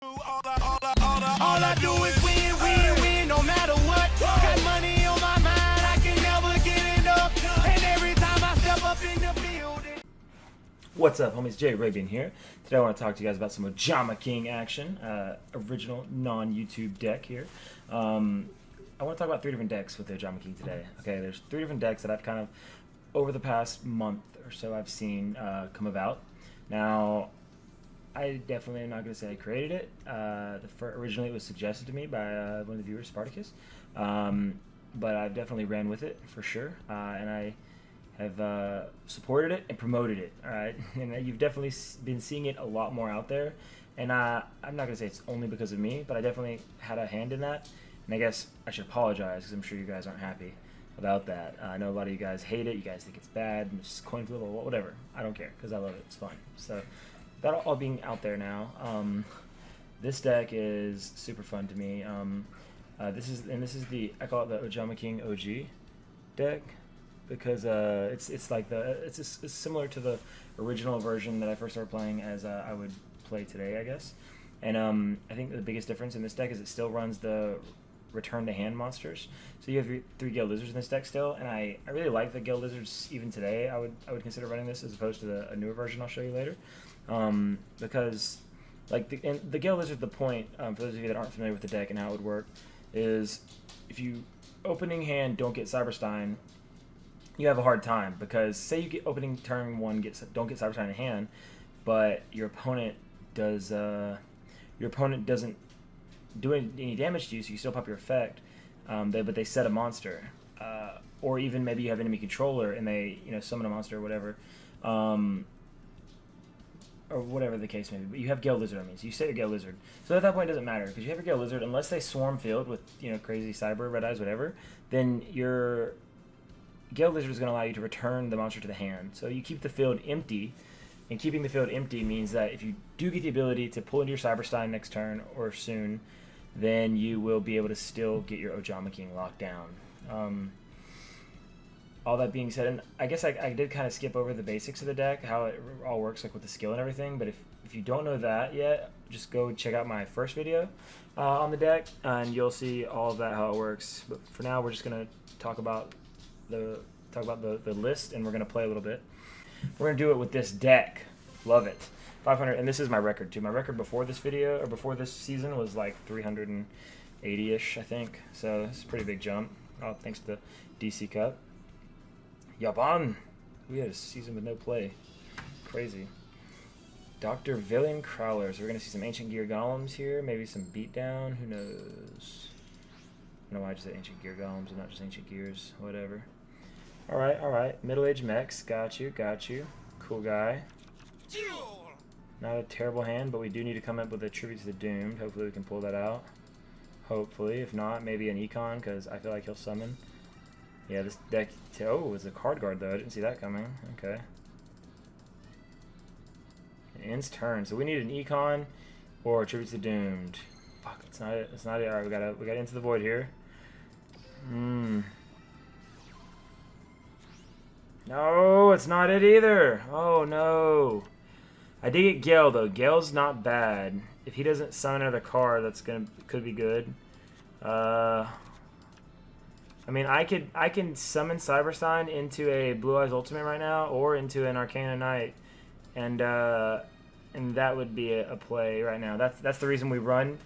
All I do is win, win, win, no matter what. Got money on my mind, I can never get enough. And every time I step up in the building. What's up, homies? Jayrabian here. Today I want to talk to you guys about some Ojama King action, original non-YouTube deck here. I want to talk about 3 different decks with the Ojama King today. Okay, there's 3 different decks that I've kind of, over the past month or so, I've seen come about. Now, I definitely am not going to say I created it. Originally it was suggested to me by one of the viewers, Spartacus. But I've definitely ran with it for sure. And I have supported it and promoted it. All right, and you've definitely been seeing it a lot more out there. And I'm not going to say it's only because of me, but I definitely had a hand in that. And I guess I should apologize because I'm sure you guys aren't happy about that. I know a lot of you guys hate it. You guys think it's bad. And it's coin flip or whatever. I don't care because I love it. It's fun. So that all being out there now, this deck is super fun to me. This is the, I call it the Ojama King OG deck because it's like it's similar to the original version that I first started playing as I would play today, I guess. And I think the biggest difference in this deck is it still runs the return to hand monsters. So you have your 3 Gale Lizards in this deck still, and I really like the Gale Lizards even today. I would consider running this as opposed to a newer version I'll show you later. Because like the Gale Lizard, the point, for those of you that aren't familiar with the deck and how it would work, is if you opening hand don't get Cyberstein, you have a hard time, because say you get opening turn 1 don't get Cyberstein in hand, but your opponent doesn't do any damage to you, so you still pop your effect, but they set a monster, or even maybe you have enemy controller and they summon a monster or whatever. Or whatever the case may be, but you have Gale Lizard, I mean, so you set your Gale Lizard. So at that point it doesn't matter, because you have your Gale Lizard, unless they swarm field with, crazy Cyber, Red Eyes, whatever, then your Gale Lizard is going to allow you to return the monster to the hand. So you keep the field empty, and keeping the field empty means that if you do get the ability to pull into your Cyberstein next turn, or soon, then you will be able to still get your Ojama King locked down. All that being said, and I guess I did kind of skip over the basics of the deck, how it all works, like with the skill and everything, but if you don't know that yet, just go check out my first video on the deck, and you'll see all of that, how it works. But for now, we're just going to talk about the list, and we're going to play a little bit. We're going to do it with this deck. Love it. 500, and this is my record, too. My record before this video, or before this season, was like 380-ish, I think, so it's a pretty big jump, thanks to the DC Cup. Yaban! We had a season with no play. Crazy. Dr. Villian Crowlers. We're going to see some Ancient Gear Golems here. Maybe some Beatdown. Who knows? I don't know why I just said Ancient Gear Golems and not just Ancient Gears. Whatever. Alright, alright. Middle-aged mechs. Got you, got you. Cool guy. Not a terrible hand, but we do need to come up with a Tribute to the Doomed. Hopefully we can pull that out. Hopefully. If not, maybe an Econ, because I feel like he'll summon. Yeah, this deck, oh, it's a card guard though. I didn't see that coming. Okay. It ends turn, so we need an Econ or a Tribute to the Doomed. Fuck, it's not it. It's not it. All right, we got Into the Void here. No, it's not it either. Oh no. I did get Gale though. Gale's not bad. If he doesn't summon another card, could be good. I mean, I can summon Cyberstein into a Blue Eyes Ultimate right now, or into an Arcana Knight, and that would be a play right now. That's the reason we run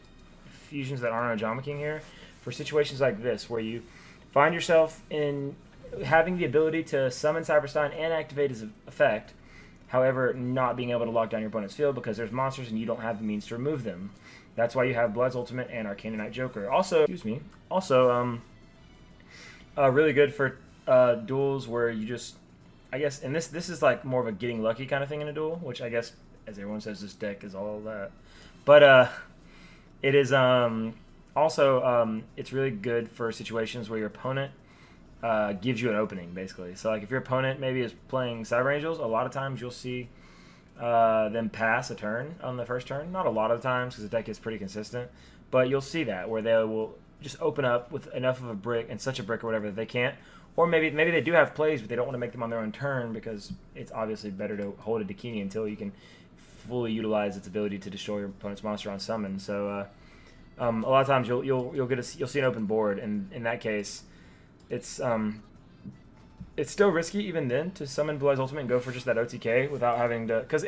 fusions that aren't Ojama King here, for situations like this where you find yourself in having the ability to summon Cyberstein and activate his effect, however, not being able to lock down your opponent's field because there's monsters and you don't have the means to remove them. That's why you have Blood's Ultimate and Arcana Knight Joker. Also, really good for duels where you just, I guess, and this is like more of a getting lucky kind of thing in a duel, which I guess, as everyone says, this deck is all that. But it is also it's really good for situations where your opponent gives you an opening, basically. So like if your opponent maybe is playing Cyber Angels, a lot of times you'll see them pass a turn on the first turn. Not a lot of times because the deck is pretty consistent, but you'll see that where they will just open up with enough of a brick and such a brick or whatever that they can't, or maybe they do have plays but they don't want to make them on their own turn because it's obviously better to hold a Dakini until you can fully utilize its ability to destroy your opponent's monster on summon. So a lot of times you'll see an open board, and in that case, it's still risky even then to summon Blue Eyes Ultimate and go for just that OTK without having to, because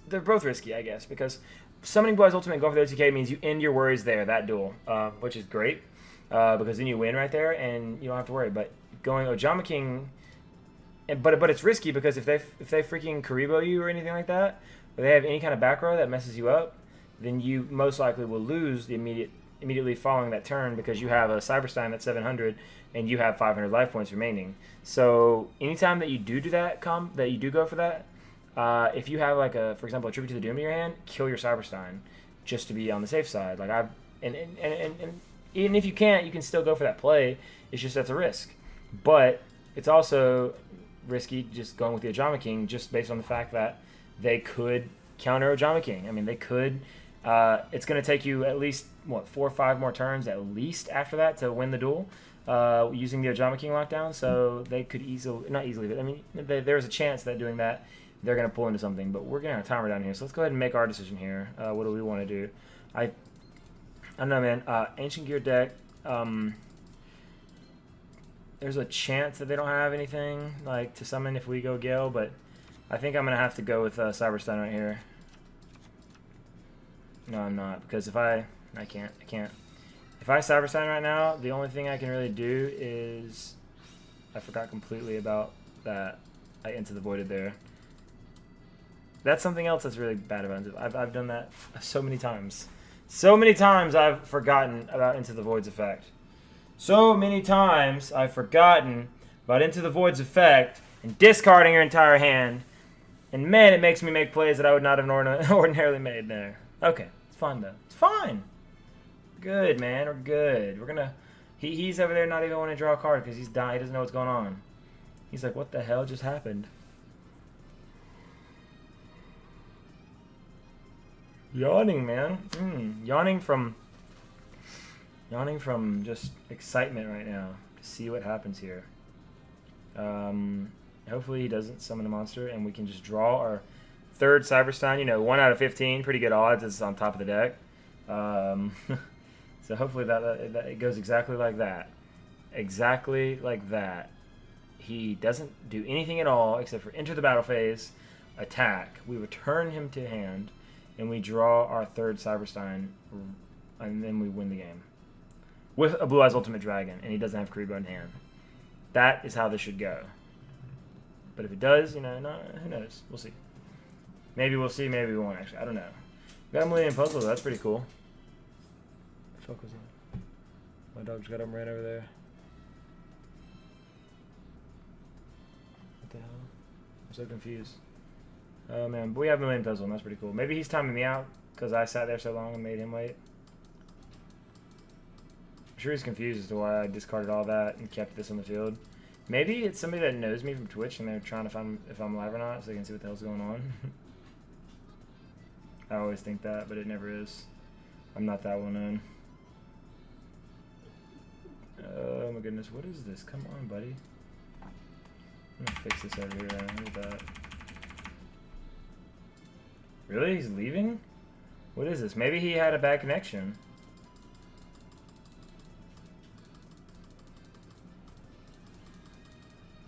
they're both risky, I guess, because summoning Blue Eyes Ultimate and going for the OTK means you end your worries there, that duel, which is great, because then you win right there and you don't have to worry. But going Ojama King, but it's risky because if they freaking Karibo you or anything like that, or they have any kind of back row that messes you up, then you most likely will lose the immediately following that turn, because you have a Cyberstein that's 700 and you have 500 life points remaining. So anytime that you do that, that you do go for that, if you have like for example, a Tribute to the Doom in your hand, kill your Cyberstein just to be on the safe side. Like and even if you can't, you can still go for that play. It's just that's a risk. But it's also risky just going with the Ojama King, just based on the fact that they could counter Ojama King. I mean, they could. It's going to take you at least 4 or 5 more turns at least after that to win the duel using the Ojama King lockdown. So they could not easily, but I mean, there's a chance that doing that they're going to pull into something. But we're getting a timer down here, so let's go ahead and make our decision here. What do we want to do? I don't know, man. Ancient Gear deck. There's a chance that they don't have anything like to summon if we go Gale, but I think I'm going to have to go with Cyberstein right here. No, I'm not, because if I can't. If I Cyberstein right now, the only thing I can really do is, I forgot completely about that. I Into the Voided there. That's something else that's really bad about it. I've done that so many times. So many times I've forgotten about Into the Void's effect. So many times I've forgotten about Into the Void's effect and discarding your entire hand. And man, it makes me make plays that I would not have ordinarily made there. Okay, it's fine though. It's fine. Good, man. We're good. We're gonna. He's over there not even wanting to draw a card because he's dying. He doesn't know what's going on. He's like, what the hell just happened? Yawning, man. Yawning from just excitement right now to see what happens here. Hopefully he doesn't summon a monster and we can just draw our third Cyberstein. You know, 1 out of 15, pretty good odds. It's on top of the deck. So hopefully that it goes exactly like that. Exactly like that. He doesn't do anything at all except for enter the battle phase, attack. We return him to hand, and we draw our third Cyberstein, and then we win the game. With a Blue Eyes Ultimate Dragon, and he doesn't have Karibo in hand. That is how this should go. But if it does, you know, who knows? We'll see. Maybe we'll see, maybe we won't actually. I don't know. Got a Millennium Puzzle, that's pretty cool. What the fuck was that? My dog just got him right over there. What the hell? I'm so confused. Oh man, but we have Millennium Puzzle, and that's pretty cool. Maybe he's timing me out because I sat there so long and made him wait. I'm sure he's confused as to why I discarded all that and kept this on the field. Maybe it's somebody that knows me from Twitch and they're trying to find if I'm live or not so they can see what the hell's going on. I always think that, but it never is. I'm not that well known. Oh my goodness, what is this? Come on, buddy. I'm gonna fix this over here. Look at that. Really? He's leaving? What is this? Maybe he had a bad connection.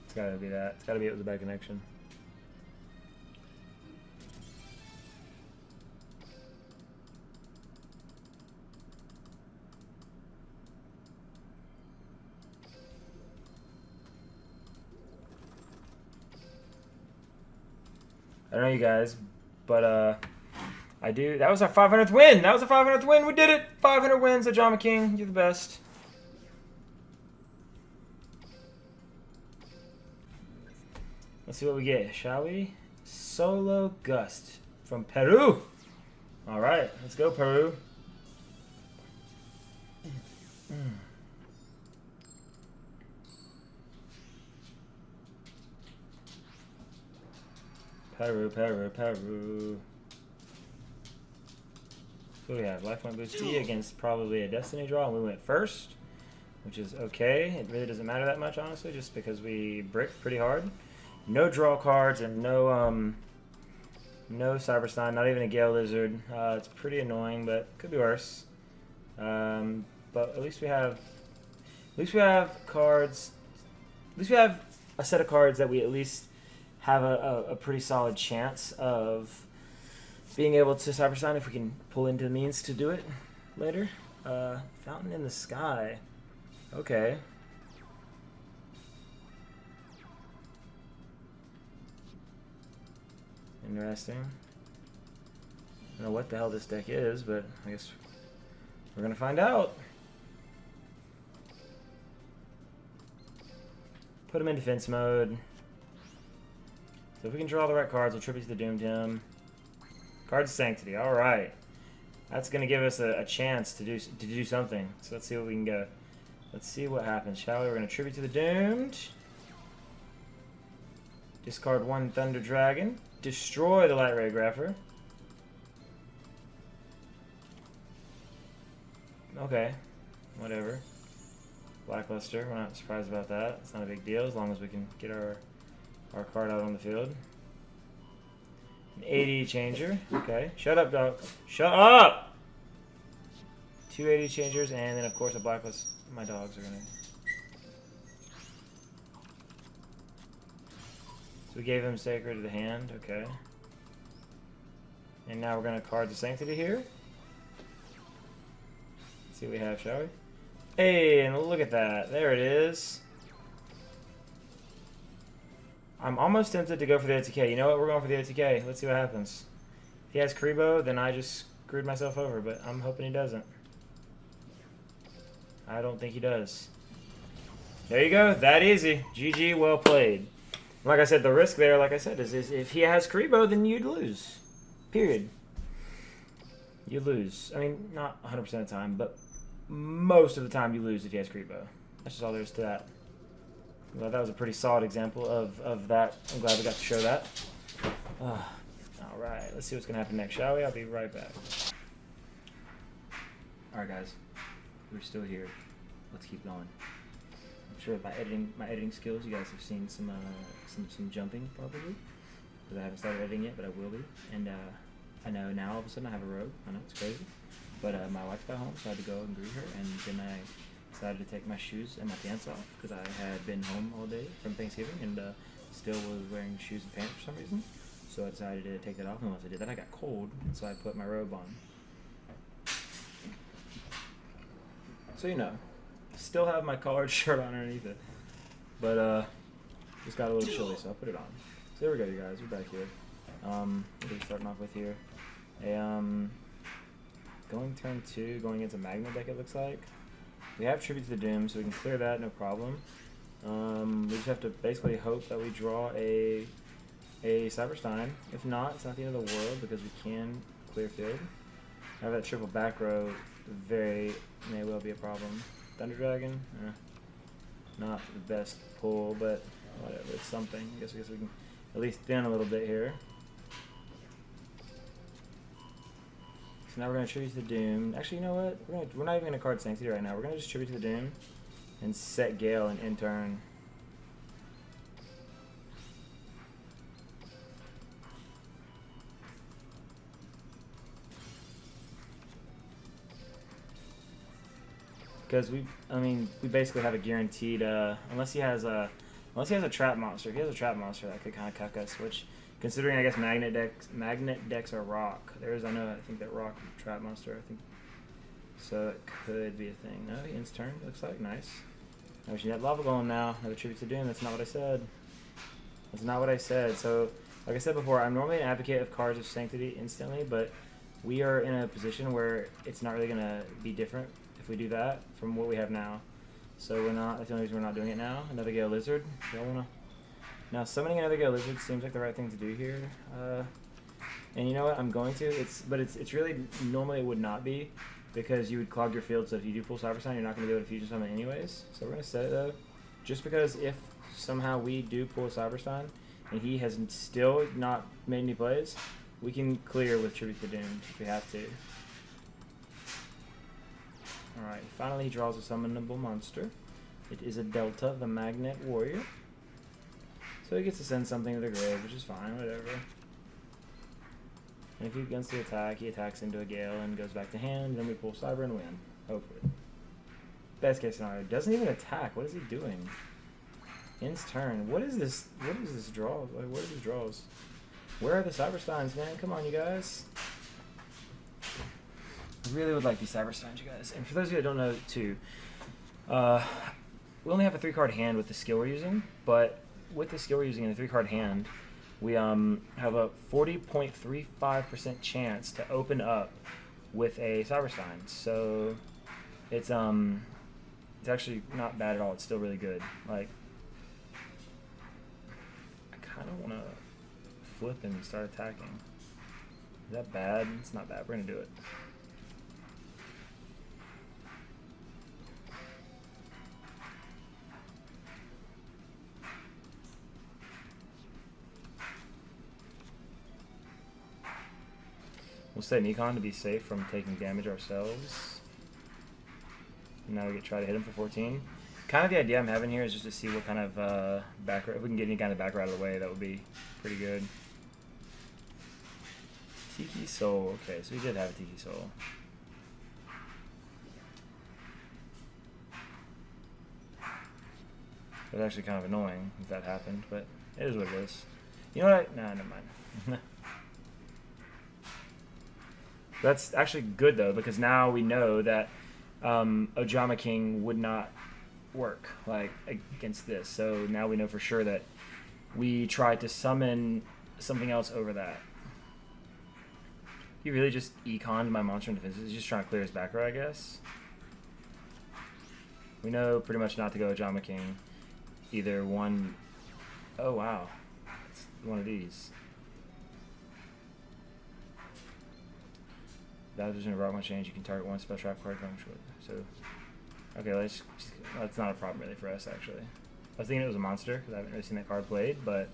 It's gotta be that. It's gotta be it was a bad connection. I don't know you guys, but I do. That was our 500th win. That was our 500th win. We did it. 500 wins. Ojama King, you're the best. Let's see what we get, shall we? Solo Gust from Peru. All right, let's go, Peru. Peru, Peru, Peru. So we have Lifeline Boost T against probably a Destiny draw, and we went first, which is okay. It really doesn't matter that much, honestly, just because we bricked pretty hard. No draw cards and no No Cyberstein, not even a Gale Lizard. It's pretty annoying, but could be worse. But at least we have cards. At least we have a set of cards that we at least have a pretty solid chance of being able to Cyberstein if we can pull into the means to do it later. Fountain in the Sky. Okay. Interesting. I don't know what the hell this deck is, but I guess we're gonna find out. Put him in defense mode. So if we can draw the right cards, we'll tribute to the Doomed him. Card Sanctity. All right, that's gonna give us a chance to do something. So let's see what we can go. Let's see what happens, shall we? We're gonna tribute to the Doomed. Discard 1 Thunder Dragon. Destroy the Light Ray Grapher. Okay, whatever. Blackluster, we're not surprised about that. It's not a big deal as long as we can get our card out on the field. An 80 changer. Okay, shut up, dog. Shut up! 2 80 changers, and then of course a blacklist. My dogs are gonna. So we gave him Sacred to the hand. Okay. And now we're gonna card the Sanctity here. Let's see what we have, shall we? Hey, and look at that. There it is. I'm almost tempted to go for the OTK. You know what? We're going for the OTK. Let's see what happens. If he has Kribo, then I just screwed myself over, but I'm hoping he doesn't. I don't think he does. There you go. That easy. GG, well played. Like I said, the risk there, like I said, is if he has Kribo, then you'd lose. Period. You lose. I mean, not 100% of the time, but most of the time you lose if he has Kribo. That's just all there is to that. Well, that was a pretty solid example of that. I'm glad we got to show that. Alright, let's see what's going to happen next, shall we? I'll be right back. Alright guys, we're still here. Let's keep going. I'm sure by my editing skills, you guys have seen some jumping probably. Because I haven't started editing yet, but I will be. And I know now all of a sudden I have a robe. I know, it's crazy. But my wife got home, so I had to go and greet her, and then I decided to take my shoes and my pants off because I had been home all day from Thanksgiving and still was wearing shoes and pants for some reason. So I decided to take that off, and once I did that, I got cold, and so I put my robe on. So you know, I still have my collared shirt on underneath it, but just got a little chilly, so I put it on. So there we go, you guys. We're back here. What are we starting off with here? Going turn 2, going into Magnet deck, it looks like. We have Tribute to the Doom, so we can clear that, no problem. We just have to basically hope that we draw a Cyberstein. If not, it's not the end of the world because we can clear field. Have that triple back row may well be a problem. Thunder Dragon, not the best pull, but whatever, it's something. I guess we can at least thin a little bit here. So now we're going to tribute to the Doom. Actually, you know what? We're not even going to card Sanctity right now. We're going to just tribute to the Doom and set Gale and in turn. Because we basically have a guaranteed, unless he has a trap monster. If he has a trap monster, that could kind of cuck us, which, considering I guess magnet decks are rock. I think that rock trap monster, I think. So it could be a thing. No, he ends turn, looks like, nice. I wish you had lava golem now. Another tribute to Doom, that's not what I said. That's not what I said. So, like I said before, I'm normally an advocate of cards of Sanctity instantly, but we are in a position where it's not really gonna be different if we do that from what we have now. So we're not, that's the only reason we're not doing it now. Another Gale Lizard. Y'all wanna... Now summoning another Gale Lizard seems like the right thing to do here. And you know what, I'm going to. It's really, normally it would not be, because you would clog your field, so if you do pull Cyberstein, you're not going to be able to fusion summon anyways. So we're going to set it though, just because if somehow we do pull Cyberstein, and he has still not made any plays, we can clear with Tribute to Doom if we have to. Alright, finally he draws a summonable monster. It is a Delta, the Magnet Warrior. So he gets to send something to the grave, which is fine, whatever. And if he begins to attack, he attacks into a Gale and goes back to hand. Then we pull Cyber and win. Hopefully. Best case scenario. Doesn't even attack. What is he doing? Ends turn. What is this? What is this draw? Like, what are these draws? Where are the Cybersteins, man? Come on, you guys. I really would like these Cybersteins, you guys. And for those of you that don't know, too, we only have a 3-card hand with the skill we're using, but with the skill we're using in a 3-card hand, we have a 40.35% chance to open up with a Cyberstein. So it's actually not bad at all. It's still really good. Like, I kind of want to flip and start attacking. Is that bad? It's not bad. We're gonna do it. We'll set an econ to be safe from taking damage ourselves. And now we try to hit him for 14. Kind of the idea I'm having here is just to see what kind of back row, if we can get any kind of back row out of the way, that would be pretty good. Tiki Soul. Okay, so we did have a Tiki Soul. It was actually kind of annoying if that happened, but it is what it is. You know what? Nah, never mind. That's actually good, though, because now we know that Ojama King would not work like against this. So now we know for sure that we tried to summon something else over that. He really just econned my monster in defense. He's just trying to clear his back row, I guess. We know pretty much not to go Ojama King. Either one... Oh, wow. It's one of these. That was in a rock my change. You can target one spell trap card from short. So, okay, that's not a problem really for us, actually. I was thinking it was a monster because I haven't really seen that card played, but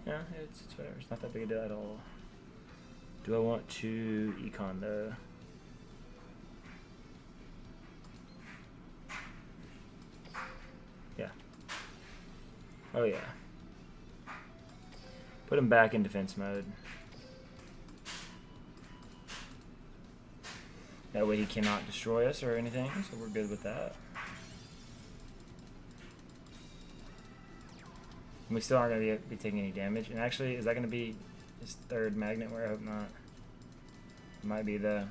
yeah, it's whatever. It's not that big a deal at all. Do I want to econ though? Yeah. Oh yeah. Put him back in defense mode. That way he cannot destroy us or anything, so we're good with that. And we still aren't going to be taking any damage. And actually, is that going to be his 3rd magnet? Where I hope not. It might be the...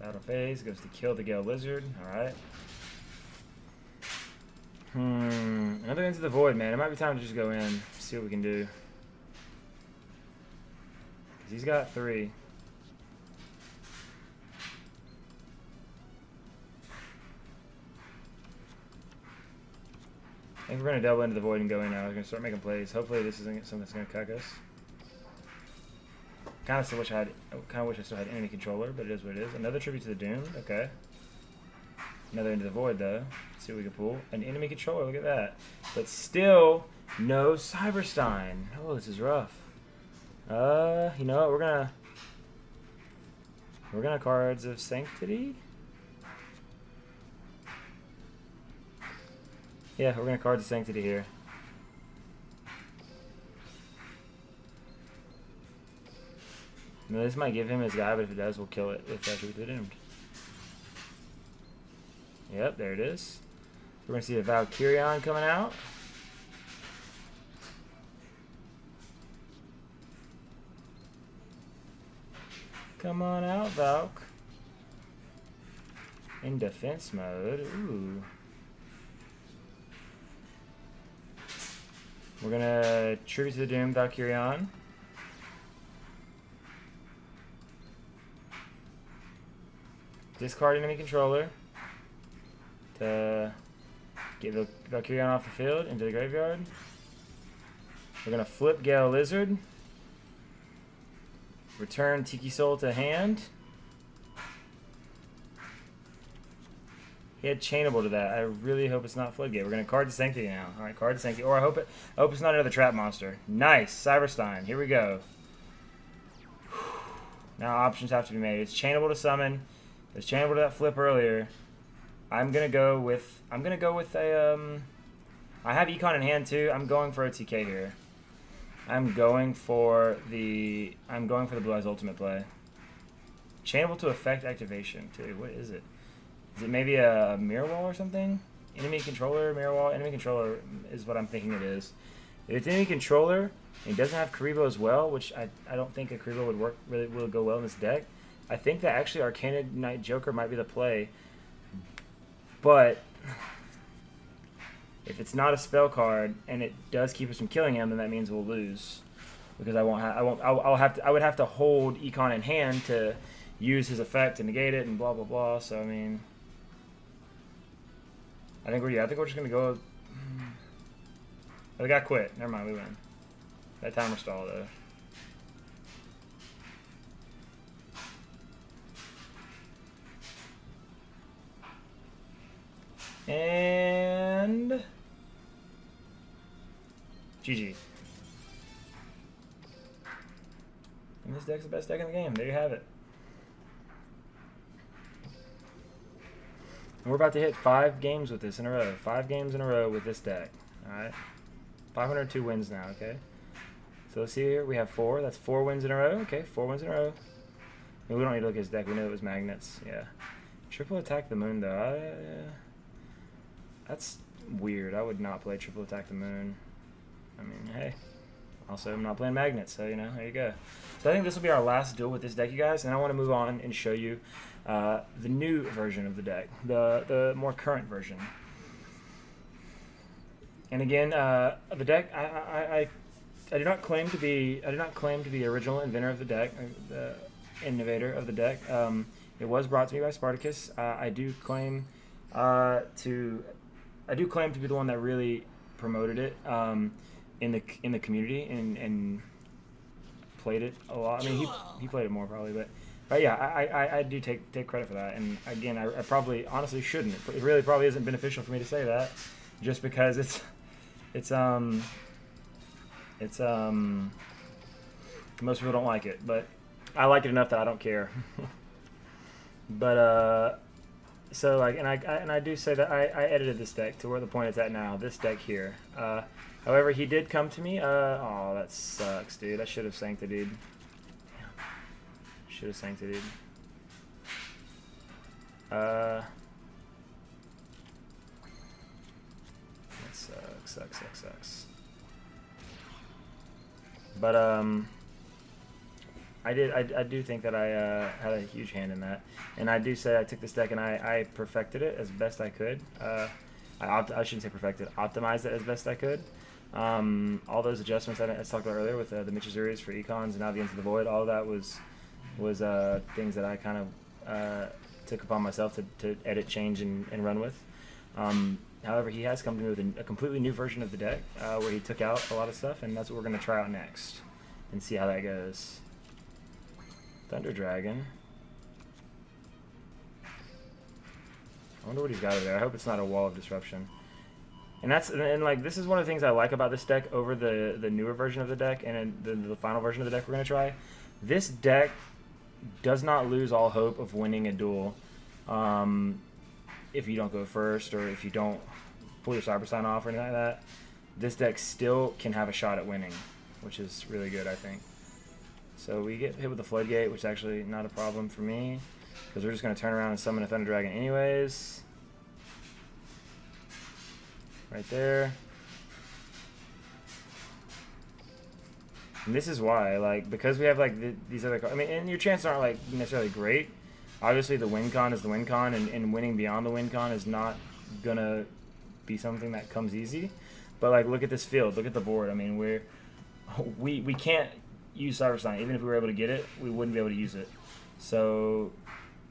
Battle phase goes to kill the Gale Lizard. Alright. Another Into the Void, man. It might be time to just go in, see what we can do. 'Cause he's got 3. I think we're going to double Into the Void and go in now. We're going to start making plays. Hopefully this isn't something that's going to cuck us. Kind of still wish I still had enemy controller, but it is what it is. Another Tribute to the Doomed. Okay. Another Into the Void, though. Let's see what we can pull. An enemy controller, look at that. But still, no Cyberstein. Oh, this is rough. You know what? We're gonna Cards of Sanctity? Yeah, we're gonna Cards of Sanctity here. Now, this might give him his guy, but if it does, we'll kill it if that's the Doomed. Yep, there it is. We're going to see a Valkyrion coming out. Come on out, Valk. In defense mode. Ooh. We're going to Tribute to the Doom, Valkyrion. Discard enemy controller. To get the Valkyrion off the field into the graveyard. We're going to flip Gale Lizard. Return Tiki Soul to hand. He had Chainable to that. I really hope it's not Floodgate. We're going to Card to Sanctity now. Alright, Card to Sanctity. Or I hope it's not another trap monster. Nice. Cyberstein. Here we go. Now options have to be made. It's Chainable to summon. It was Chainable to that flip earlier. I'm gonna go with a I have Econ in hand too. I'm going for a TK here. I'm going for the Blue Eyes Ultimate play. Chainable to effect activation too. What is it? Is it maybe a mirror wall or something? Enemy controller, mirror wall, enemy controller is what I'm thinking it is. If it's enemy controller and it doesn't have Karibo as well, which I don't think a Karibo would go well in this deck. I think that actually Arcana Knight Joker might be the play. But if it's not a spell card and it does keep us from killing him, then that means we'll lose. Because I would have to hold Econ in hand to use his effect to negate it and blah blah blah. So I mean, I think we're just gonna go. Oh, the guy quit. Never mind, we win. That timer stall though. And GG. And this deck's the best deck in the game. There you have it. And we're about to hit 5 games with this in a row. 5 games in a row with this deck. Alright. 502 wins now, okay? So let's see here. We have 4. That's 4 wins in a row. Okay, 4 wins in a row. I mean, we don't need to look at his deck. We know it was magnets. Yeah. Triple attack the moon, though. That's weird. I would not play triple attack the moon. I mean, hey. Also, I'm not playing magnets, so, you know, there you go. So I think this will be our last duel with this deck, you guys, and I want to move on and show you the new version of the deck, the more current version. And again, the deck, I do not claim to be the original inventor of the deck, the innovator of the deck. It was brought to me by Spartacus. I do claim to be the one that really promoted it in the community and played it a lot. I mean, he played it more probably, but yeah, I do take credit for that. And again, I probably honestly shouldn't. It really probably isn't beneficial for me to say that, just because most people don't like it, but I like it enough that I don't care. But so like, and I do say that I edited this deck to where the point it's at now. This deck here. However, he did come to me. Oh, that sucks, dude. I should have sanked the dude. Should have sanked the dude. That sucks. But I do think that I had a huge hand in that, and I do say I took this deck and I perfected it as best I could. I shouldn't say perfected, optimized it as best I could. All those adjustments I talked about earlier with the Michizuris for Econs and now the Into the Void, all of that was things that I kind of took upon myself to edit, change, and run with. However, he has come to me with a completely new version of the deck where he took out a lot of stuff, and that's what we're going to try out next and see how that goes. Thunder Dragon. I wonder what he's got over there. I hope it's not a Wall of Disruption. And like, this is one of the things I like about this deck over the newer version of the deck and the final version of the deck we're going to try. This deck does not lose all hope of winning a duel if you don't go first or if you don't pull your Cyber Sign off or anything like that. This deck still can have a shot at winning, which is really good, I think. So we get hit with the Floodgate, which is actually not a problem for me, because we're just going to turn around and summon a Thunder Dragon anyways. Right there. And this is why, like, because we have, like, these other cards. I mean, and your chances aren't, like, necessarily great. Obviously, the win con is the win con, and winning beyond the win con is not going to be something that comes easy. But, like, look at this field. Look at the board. I mean, we can't use Cyber Sign. Even if we were able to get it, we wouldn't be able to use it. So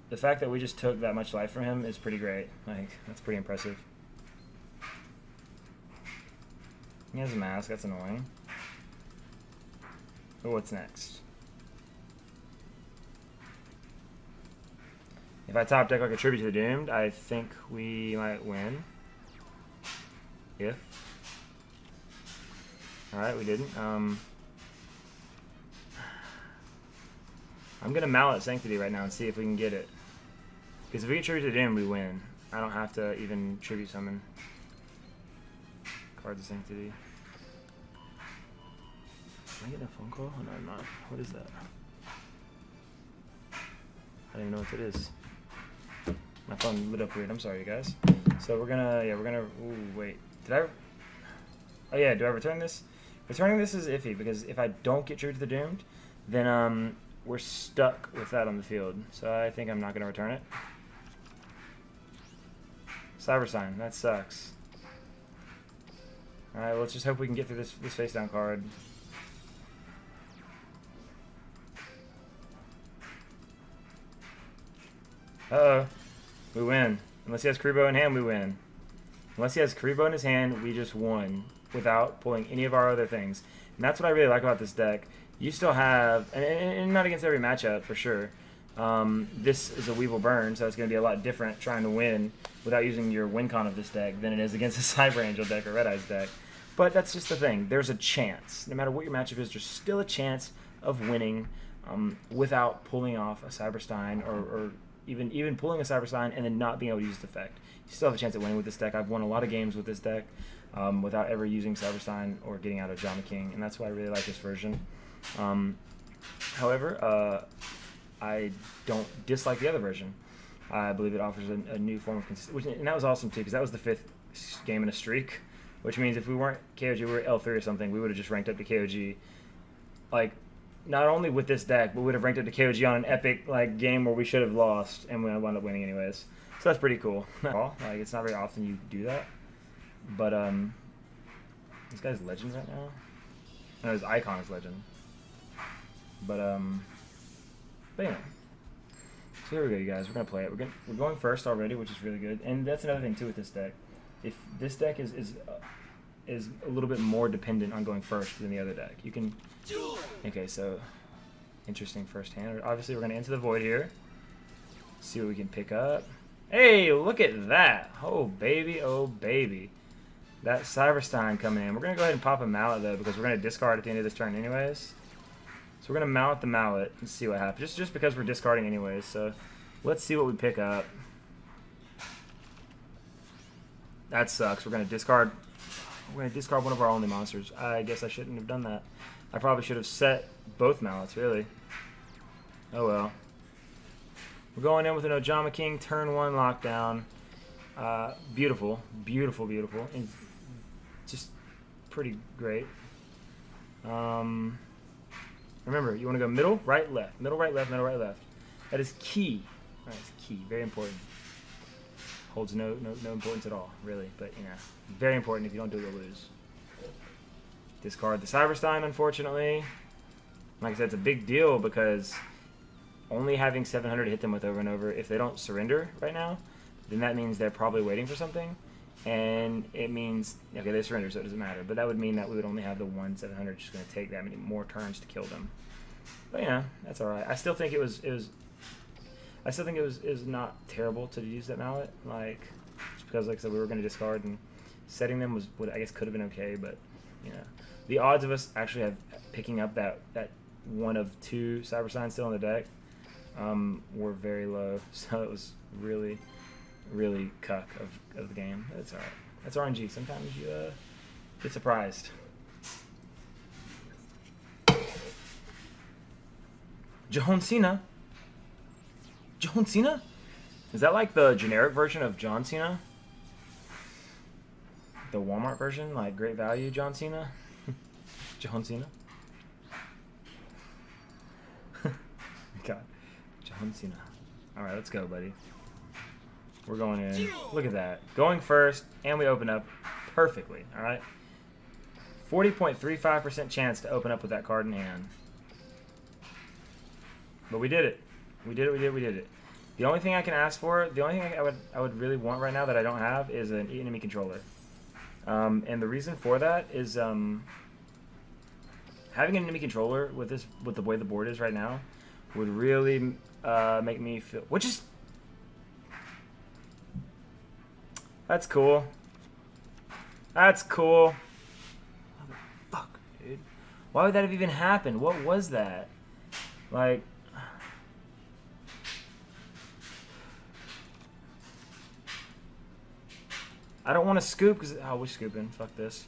the fact that we just took that much life from him is pretty great. Like, that's pretty impressive. He has a mask. That's annoying. But what's next? If I top deck like a Tribute to the Doomed, I think we might win. If. Alright, we didn't. I'm going to Mallet Sanctity right now and see if we can get it. Because if we get Tribute to the Doomed, we win. I don't have to even tribute summon. Cards of Sanctity. Am I getting a phone call? No, I'm not. What is that? I don't even know what it is. My phone lit up weird. I'm sorry, you guys. So we're gonna, ooh, wait. Did I? Oh yeah, do I return this? Returning this is iffy because if I don't get Tribute to the Doomed, then we're stuck with that on the field. So I think I'm not gonna return it. Cyber Sign, that sucks. Alright, well, let's just hope we can get through this face down card. Uh-oh. We win. Unless he has Karibo in hand, we win. Unless he has Karibo in his hand, we just won without pulling any of our other things. And that's what I really like about this deck. You still have, and not against every matchup for sure. This is a Weevil Burn, so it's going to be a lot different trying to win without using your win con of this deck than it is against a Cyber Angel deck or Red Eyes deck. But that's just the thing. There's a chance. No matter what your matchup is, there's still a chance of winning without pulling off a Cyber Stein or even pulling a Cyber Stein and then not being able to use this effect. You still have a chance at winning with this deck. I've won a lot of games with this deck without ever using Cyber Stein or getting out of Ojama King, and that's why I really like this version. However, I don't dislike the other version. I believe it offers a new form of consistency, and that was awesome too, because that was the 5th game in a streak, which means if we weren't KOG, we were L3 or something, we would have just ranked up to KOG. Like, not only with this deck, but we would have ranked up to KOG on an epic game where we should have lost, and we wound up winning anyways. So that's pretty cool. Like, it's not very often you do that, but this guy's legend right now. No, his icon is legend. But yeah. So here we go, you guys. We're gonna play it. We're going first already, which is really good. And that's another thing too with this deck. If this deck is a little bit more dependent on going first than the other deck, you can. Okay, so interesting first hand. Obviously, we're gonna enter the void here. See what we can pick up. Hey, look at that! Oh baby, oh baby. That Cyberstein coming in. We're gonna go ahead and pop a mallet though, because we're gonna discard at the end of this turn anyways. So we're gonna mallet the mallet and see what happens. Just because we're discarding anyways. So let's see what we pick up. That sucks. We're gonna discard. We're gonna discard one of our only monsters. I guess I shouldn't have done that. I probably should have set both mallets, really. Oh well. We're going in with an Ojama King turn 1 lockdown. Beautiful, beautiful, beautiful, and just pretty great. Remember, you want to go middle, right, left, middle, right, left, middle, right, left. That is key. That is key. Very important. Holds no importance at all, really. But you know, very important. If you don't do it, you'll lose. Discard the Cyberstein, unfortunately. Like I said, it's a big deal because only having 700 to hit them with over and over, if they don't surrender right now, then that means they're probably waiting for something. And it means, okay, they surrender, so it doesn't matter. But that would mean that we would only have the one 700 just going to take that many more turns to kill them. But yeah, that's all right. I still think it was not terrible to use that mallet, like just because, like I said, we were going to discard, and setting them was what I guess could have been okay. But you know, the odds of us actually picking up that one of 2 Cyber Signs still in the deck were very low. So it was really cuck of the game. That's alright. That's RNG. Sometimes you get surprised. John Cena? John Cena? Is that like the generic version of John Cena? The Walmart version? Like great value John Cena? John Cena? God. John Cena. Alright, let's go, buddy. We're going in. Look at that. Going first, and we open up perfectly, alright? 40.35% chance to open up with that card in hand. But we did it. We did it. The only thing I can ask for, the only thing I would really want right now that I don't have is an enemy controller. And the reason for that is having an enemy controller with the way the board is right now would really make me feel, which is, that's cool. That's cool. Fuck, dude. Why would that have even happened? What was that? Like, I don't want to scoop because we're scooping. Fuck this.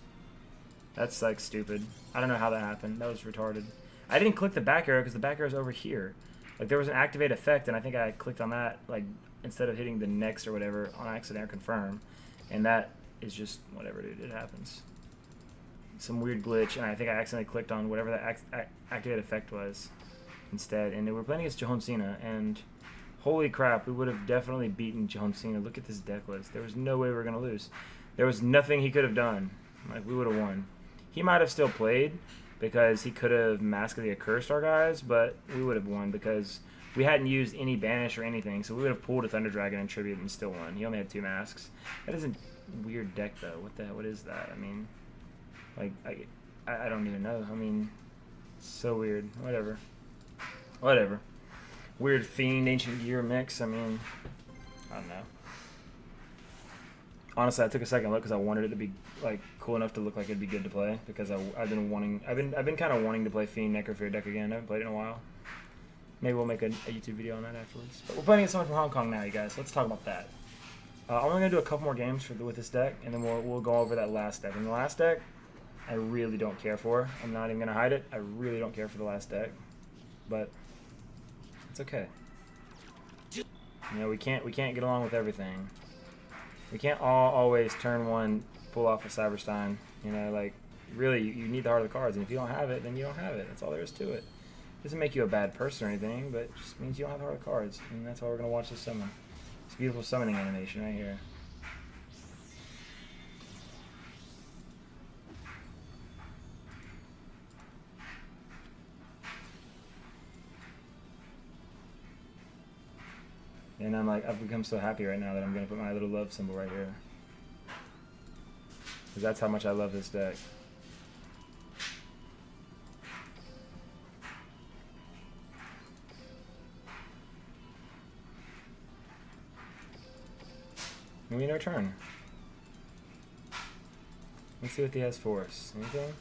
That's like stupid. I don't know how that happened. That was retarded. I didn't click the back arrow because the back arrow is over here. Like there was an activate effect, and I think I clicked on that like instead of hitting the next or whatever on accident or confirm, and that is just whatever, dude. It happens. Some weird glitch, and I think I accidentally clicked on whatever that activate effect was instead. And we were playing against John Cena, and holy crap, we would have definitely beaten John Cena. Look at this deck list. There was no way we were gonna lose. There was nothing he could have done. Like we would have won. He might have still played because he could have masked the accursed our guys, but we would have won because we hadn't used any banish or anything, so we would have pulled a Thunder Dragon and Tribute and still won. He only had 2 masks. That is a weird deck though. What the hell? What is that? I mean, like I don't even know. I mean, so weird. Whatever. Weird Fiend Ancient Gear mix. I mean, I don't know. Honestly, I took a second look because I wanted it to be like cool enough to look like it'd be good to play because I've been kind of wanting to play Fiend Necrofear deck again. I haven't played it in a while. Maybe we'll make a YouTube video on that afterwards. But we're playing against someone from Hong Kong now, you guys. Let's talk about that. I'm only gonna do a couple more games with this deck, and then we'll go over that last deck. And the last deck, I really don't care for. I'm not even gonna hide it. I really don't care for the last deck, but it's okay. You know, we can't get along with everything. We can't always turn one, pull off a Cyberstein. You know, like really, you need the heart of the cards, and if you don't have it, then you don't have it. That's all there is to it. It doesn't make you a bad person or anything, but it just means you don't have the heart of the cards, and that's why we're gonna watch this summon. It's beautiful summoning animation right here. And I'm like, I've become so happy right now that I'm going to put my little love symbol right here. Because that's how much I love this deck. Maybe no turn. Let's see what he has for us. Anything?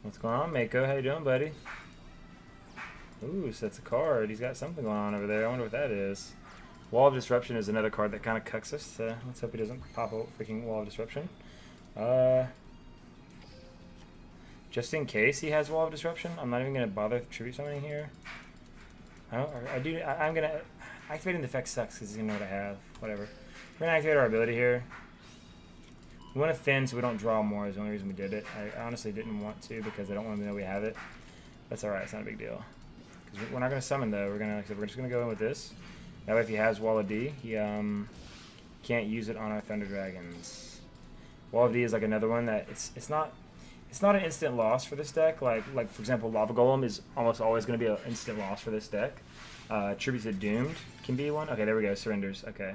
What's going on, Mako? How you doing, buddy? Ooh, so that's a card. He's got something going on over there. I wonder what that is. Wall of Disruption is another card that kind of cucks us. So let's hope he doesn't pop a freaking Wall of Disruption. Just in case he has Wall of Disruption, I'm not even going to bother Tribute Summoning here. I'm going to... Activating the effect sucks because he's going to know what I have. Whatever. We're going to activate our ability here. We want to thin so we don't draw more is the only reason we did it. I honestly didn't want to because I don't want them to know we have it. That's alright, it's not a big deal. Because we're not going to summon though, we're just going to go in with this. That way if he has Wall of D, he can't use it on our Thunder Dragons. Wall of D is like another one that it's not an instant loss for this deck. Like for example, Lava Golem is almost always going to be an instant loss for this deck. Tribute to Doomed can be one. Okay, there we go, surrenders. Okay.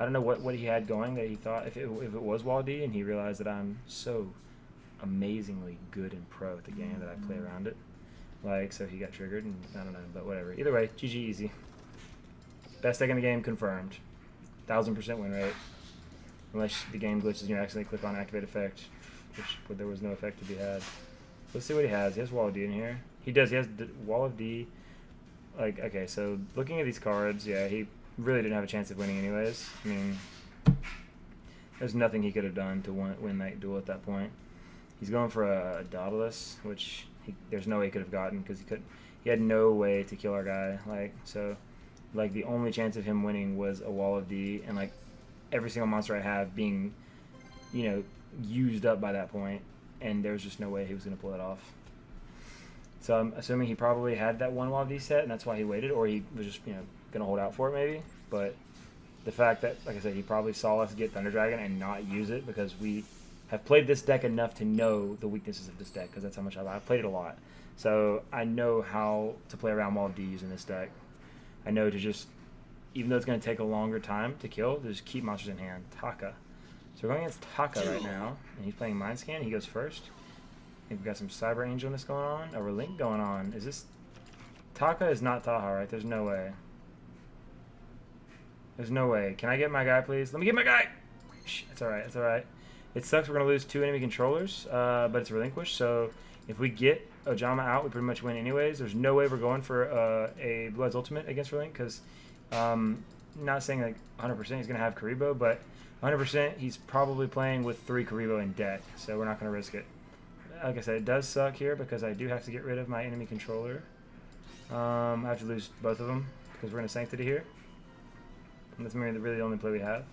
I don't know what he had going that he thought if it was Wall D and he realized that I'm so amazingly good and pro at the game that I play around it. Like, so he got triggered and I don't know, but whatever. Either way, GG easy. Best deck in the game confirmed. 1000% win rate. Unless the game glitches and you accidentally click on activate effect, which there was no effect to be had. Let's see what he has. He has Wall of D in here. He does. He has Wall of D. Like, okay, so looking at these cards, yeah, he really didn't have a chance of winning anyways. I mean, there's nothing he could have done to win that duel at that point. He's going for a Daedalus, which there's no way he could have gotten because he had no way to kill our guy. Like, so, like the only chance of him winning was a Wall of D, and like every single monster I have being, you know, used up by that point, and there's just no way he was going to pull it off. So I'm assuming he probably had that one Wall of D set, and that's why he waited, or he was just, you know, going to hold out for it maybe. But the fact that, like I said, he probably saw us get Thunder Dragon and not use it because we have played this deck enough to know the weaknesses of this deck because that's how much I've played it a lot. So I know how to play around Wall of D using this deck. I know to just, even though it's going to take a longer time to kill, to just keep monsters in hand. Taka. So we're going against Taka right now, and he's playing Mind Scan. He goes first. I think we've got some Cyber Angelness going on, a Relink going on. Is this... Taka is not Taha, right? There's no way. There's no way. Can I get my guy, please? Let me get my guy! It's alright, it's alright. It sucks we're going to lose 2 enemy controllers, but it's relinquished, so If we get Ojama out, we pretty much win anyways. There's no way we're going for a Blue Eyes Ultimate against Relink because not saying like 100% he's going to have Karibo, but 100% he's probably playing with 3 Karibo in deck, so we're not going to risk it. Like I said, it does suck here because I do have to get rid of my enemy controller. I have to lose both of them because we're going to Sanctity here. And that's really the only play we have.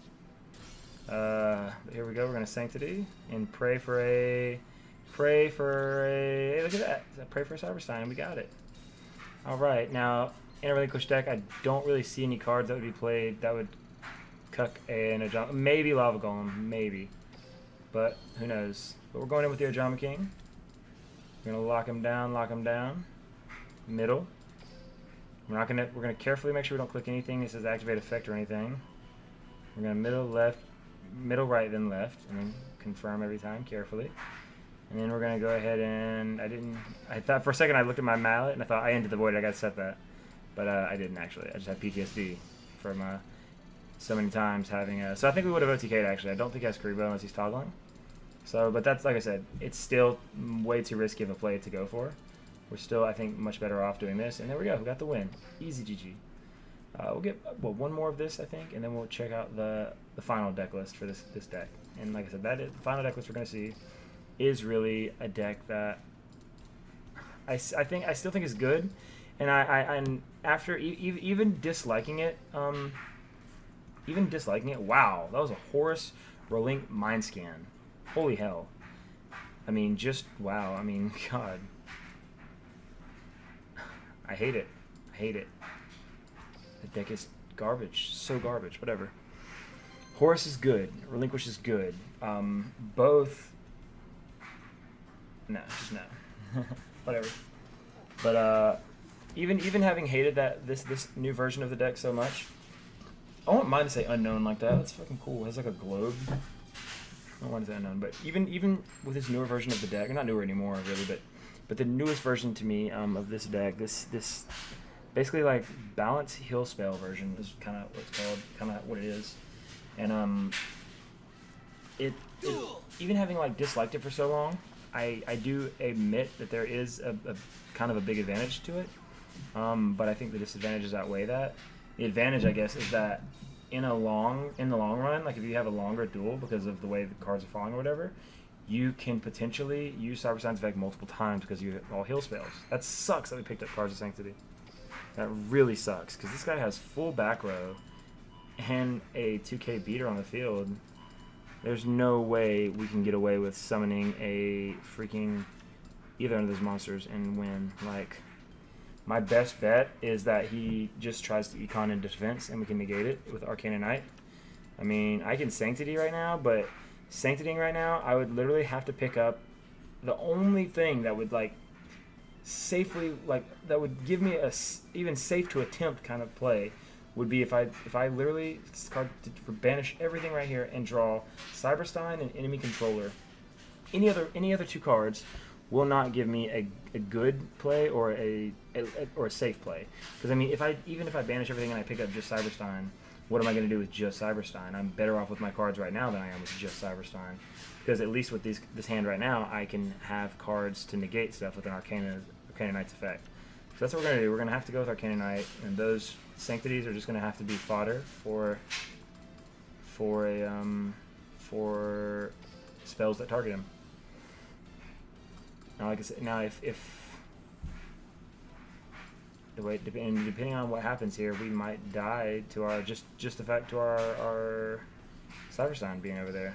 Here we go. We're going to Sanctity and pray for a... Hey, look at that. Pray for a Cyberstein. We got it. Alright, now, in a Relinquish deck, I don't really see any cards that would be played that would cuck an Ojama. Maybe Lava Golem. Maybe. But, who knows. But we're going in with the Ojama King. We're going to lock him down. Middle. We're gonna carefully make sure we don't click anything that says activate effect or anything. We're gonna middle right, then left, and then confirm every time carefully. And then we're gonna go ahead and I thought for a second I looked at my mallet and I thought I ended the void. I got to set that, but I didn't actually. I just have PTSD from so many times having. So I think we would have OTK'd actually. I don't think he has Karibo unless he's toggling. So, but that's like I said, it's still way too risky of a play to go for. We're still, I think, much better off doing this. And there we go. We got the win. Easy GG. We'll get one more of this, I think, and then we'll check out the final deck list for this deck. And like I said, the final deck list we're going to see is really a deck that I still think is good. And and after even disliking it, wow, that was a Horus Relink Mind Scan. Holy hell. I mean, just wow. I mean, God. I hate it. The deck is garbage. So garbage. Whatever. Horus is good. Relinquish is good. Both. No, just no. Whatever. But even having hated this new version of the deck so much, I wouldn't mind to say unknown like that. That's fucking cool. It has like a globe. I don't want to say unknown, but even with this newer version of the deck, not newer anymore really, but the newest version to me of this deck, this basically like balance heal spell version is kind of what it's called, kind of what it is, and it even having like disliked it for so long, I do admit that there is a kind of a big advantage to it, but I think the disadvantages outweigh that. The advantage, I guess, is that in the long run, like if you have a longer duel because of the way the cards are falling or whatever, you can potentially use Cyberstein's effect multiple times because you have all heal spells. That sucks that we picked up Cards of Sanctity. That really sucks because this guy has full back row and a 2k beater on the field. There's no way we can get away with summoning a freaking either of those monsters and win. Like, my best bet is that he just tries to econ into defense and we can negate it with Arcana Knight. I mean, I can Sanctity right now, but Sanctitying right now, I would literally have to pick up the only thing that would like safely, like that would give me a even safe to attempt kind of play would be if I literally banish everything right here and draw Cyberstein and enemy controller. Any other 2 cards will not give me a good play or a safe play. Because I mean, even if I banish everything and I pick up just Cyberstein, what am I going to do with just Cyberstein? I'm better off with my cards right now than I am with just Cyberstein. Because at least with this hand right now, I can have cards to negate stuff with an Arcana Knight's effect. So that's what we're going to do. We're going to have to go with Arcana Knight, and those Sanctities are just going to have to be fodder for spells that target him. Now, like I said, depending on what happens here, we might die to our just the fact to our Cyberstein being over there.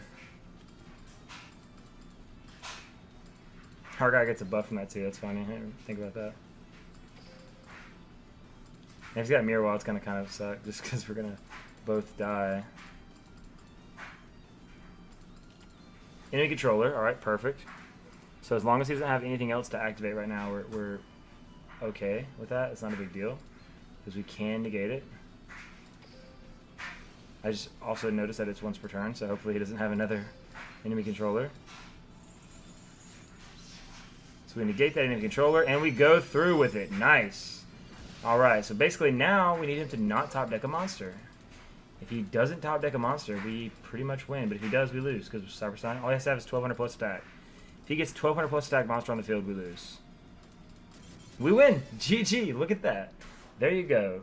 Our guy gets a buff from that too. That's funny. I didn't think about that. And if he's got Mirror Wall, it's gonna kind of suck just because we're gonna both die. Enemy controller. All right, perfect. So as long as he doesn't have anything else to activate right now, we're okay with that. It's not a big deal because we can negate it. I just also noticed that it's once per turn, so hopefully he doesn't have another enemy controller. So we negate that enemy controller and we go through with it. Nice. Alright, so basically now we need him to not top deck a monster. If he doesn't top deck a monster, we pretty much win, but if he does, we lose because Cyberstein, all he has to have is 1200 plus attack. If he gets 1,200 plus stack monster on the field, we lose. We win! GG! Look at that. There you go.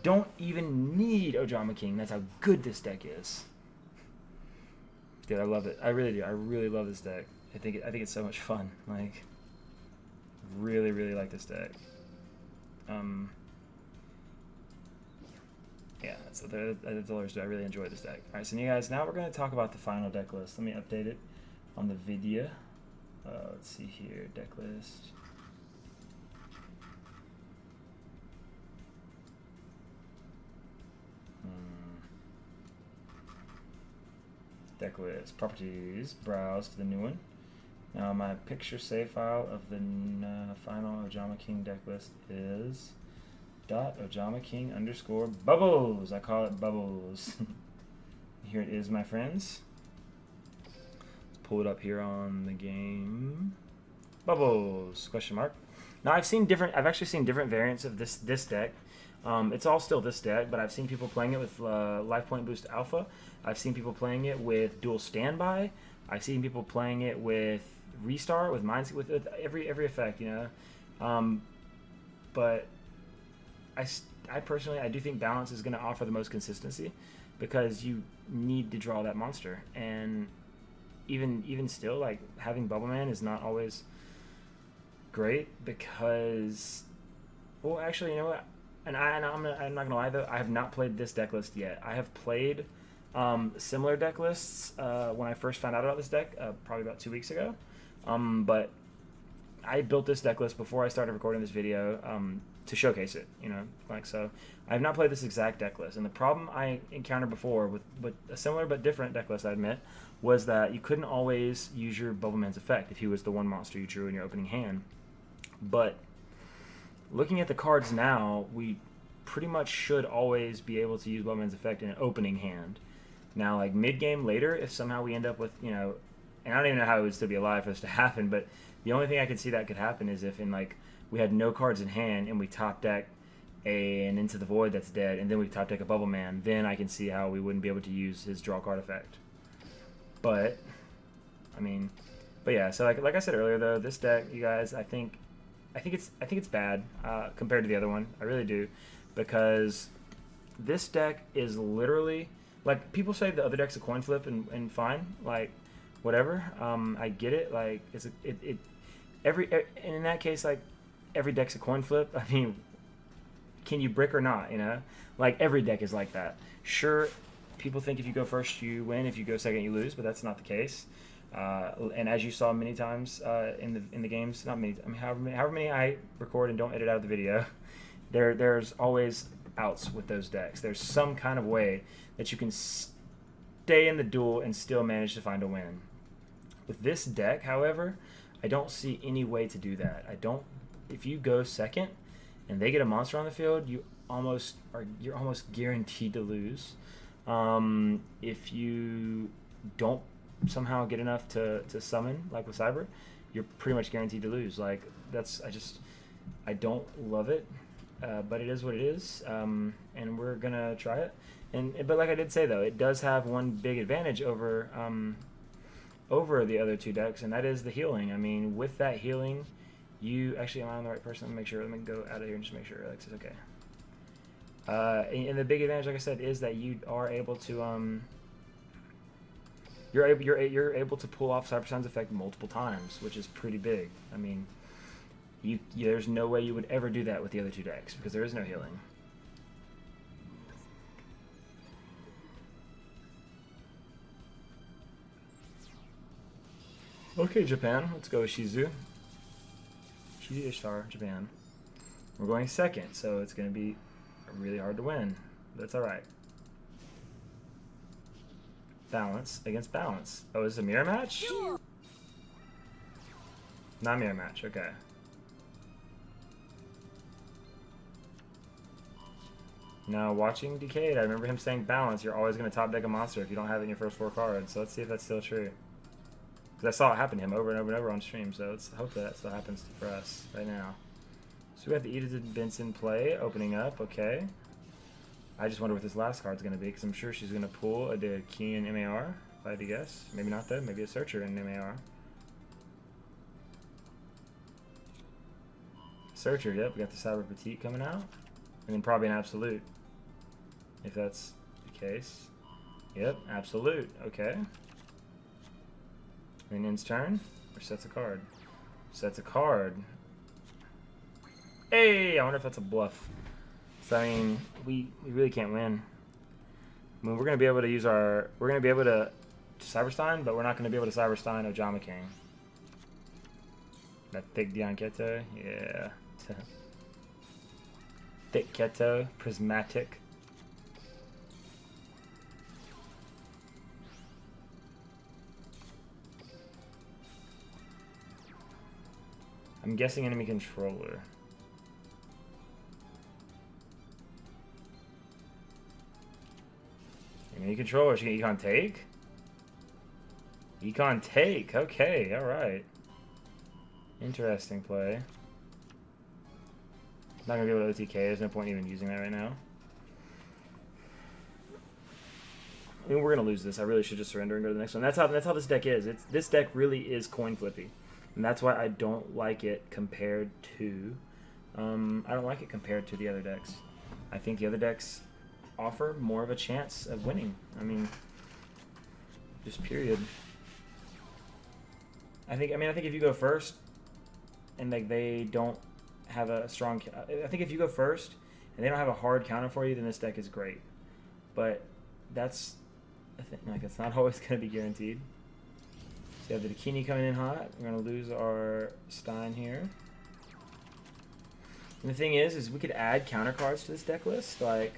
Don't even need Ojama King. That's how good this deck is. Dude, I love it. I really do. I really love this deck. I think it's so much fun. Like, really, really like this deck. Yeah, that's all there is to it. I really enjoy this deck. Alright, so you guys, now we're going to talk about the final deck list. Let me update it on the video. Let's see here, deck list. Deck list, properties, browse to the new one. Now my picture save file of the final Ojama King deck list is .ojamaking_bubbles. I call it bubbles. Here it is, my friends. Let's pull it up here on the game. Bubbles, question mark. Now I've actually seen different variants of this deck. It's all still this deck, but I've seen people playing it with Life Point Boost Alpha. I've seen people playing it with Dual Standby. I've seen people playing it with Restart, with Mind, with every effect, you know. But I personally, I do think Balance is going to offer the most consistency because you need to draw that monster, and even still, like, having Bubble Man is not always great because, well, actually, you know what? And I'm not gonna lie though, I have not played this deck list yet. I have played similar deck lists when I first found out about this deck, probably about 2 weeks ago. But I built this deck list before I started recording this video to showcase it, you know, like so. I have not played this exact deck list, and the problem I encountered before with a similar but different deck list, I admit, was that you couldn't always use your Bubbleman's effect if he was the one monster you drew in your opening hand. But looking at the cards now, we pretty much should always be able to use Bubbleman's effect in an opening hand. Now, like mid-game later, if somehow we end up with, you know, and I don't even know how it would still be alive for this to happen, but the only thing I could see that could happen is if we had no cards in hand and we top deck an Into the Void that's dead, and then we top deck a Bubble Man, then I can see how we wouldn't be able to use his draw card effect. But, I mean, but yeah, so like I said earlier though, this deck, you guys, I think it's bad compared to the other one. I really do, because this deck is literally, like, people say the other deck's a coin flip and fine, like, whatever. I get it. Like, and in that case, like, every deck's a coin flip. I mean, can you brick or not? You know, like every deck is like that. Sure, people think if you go first you win, if you go second you lose, but that's not the case. And as you saw many times in the games, not many, I mean, however many I record and don't edit out of the video, there's always outs with those decks. There's some kind of way that you can stay in the duel and still manage to find a win. With this deck, however, I don't see any way to do that. If you go second and they get a monster on the field, you're almost guaranteed to lose. If you don't somehow get enough to summon, like with Cyber, you're pretty much guaranteed to lose. Like, I don't love it, but it is what it is, and we're gonna try it. But like I did say though, it does have one big advantage over the other two decks, and that is the healing. I mean, with that healing, you actually, am I on the right person? Let me go out of here and just make sure Alex is okay. And the big advantage, like I said, is that you are able to you're able to pull off Cyber Sun's effect multiple times, which is pretty big. I mean, there's no way you would ever do that with the other two decks because there is no healing. Okay, Japan. Let's go with Shizu. Shizu Ishtar, Japan. We're going second, so it's going to be really hard to win. That's all right. Balance against balance. Oh, is it a mirror match? Not mirror match. Okay. Now, watching Decade, I remember him saying balance. You're always going to top deck a monster if you don't have it in your first 4 cards. So let's see if that's still true. Because I saw it happen to him over and over and over on stream. So hopefully that still happens for us right now. So we got the Edith Benson play opening up. Okay. I just wonder what this last card's going to be, because I'm sure she's going to pull a Key in MAR, if I had to guess. Maybe not though. Maybe a Searcher in MAR. Searcher, yep, we got the Cyber Petite coming out. And then probably an Absolute, if that's the case. Yep, Absolute, okay. And then ends turn, or sets a card. Sets a card. Hey, I wonder if that's a bluff. So, I mean, we really can't win. I mean, we're going to be able to use our... We're going to be able to Cyberstein, but we're not going to be able to Cyberstein Ojama King. That thick Dion Keto? Yeah. Thick Keto. Prismatic. I'm guessing enemy controller. Enemy controller. She can Econ take? Econ take. Okay, alright. Interesting play. Not gonna be able to OTK. There's no point even using that right now. I mean, we're gonna lose this. I really should just surrender and go to the next one. That's how this deck is. This deck really is coin flippy. And that's why I don't like it compared to... I don't like it compared to the other decks. I think the other decks offer more of a chance of winning. I mean, just period. I think if you go first, and like they don't have a strong... I think if you go first, and they don't have a hard counter for you, then this deck is great. But that's... I think like it's not always going to be guaranteed. So you have the Dakini coming in hot. We're going to lose our Stein here. And the thing is we could add counter cards to this deck list, like,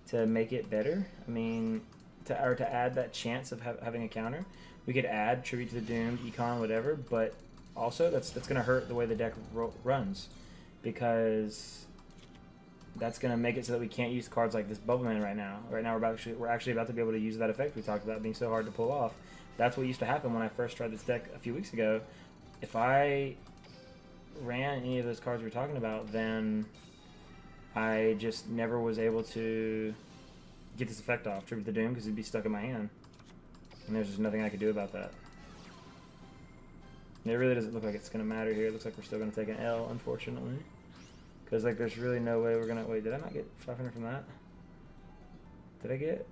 to make it better. I mean, to add that chance of having a counter. We could add Tribute to the Doomed, Econ, whatever, but also that's going to hurt the way the deck runs, because that's going to make it so that we can't use cards like this Bubbleman right now. Right now we're actually about to be able to use that effect we talked about being so hard to pull off. That's what used to happen when I first tried this deck a few weeks ago. If I ran any of those cards we were talking about, then I just never was able to get this effect off, Tribute to the Doom, because it'd be stuck in my hand. And there's just nothing I could do about that. And it really doesn't look like it's going to matter here. It looks like we're still going to take an L, unfortunately. Because like there's really no way we're going to... Wait, did I not get 500 from that? Did I get...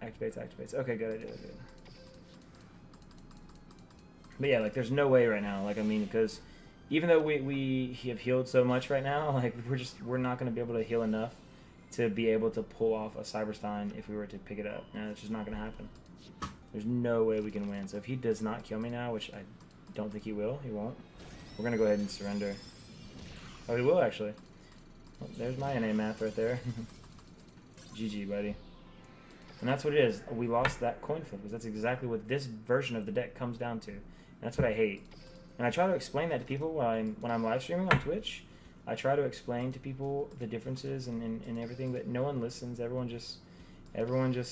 Activates. Okay, good, I did. But yeah, like there's no way right now. Like, I mean, because even though we have healed so much right now, like we're not going to be able to heal enough to be able to pull off a Cyberstein if we were to pick it up. And it's just not going to happen. There's no way we can win. So if he does not kill me now, which I don't think he will, he won't, we're going to go ahead and surrender. Oh, he will actually. Well, there's my NA math right there. GG, buddy. And that's what it is. We lost that coin flip, because that's exactly what this version of the deck comes down to. And that's what I hate. And I try to explain that to people when I'm live streaming on Twitch. I try to explain to people the differences and everything, but no one listens. Everyone just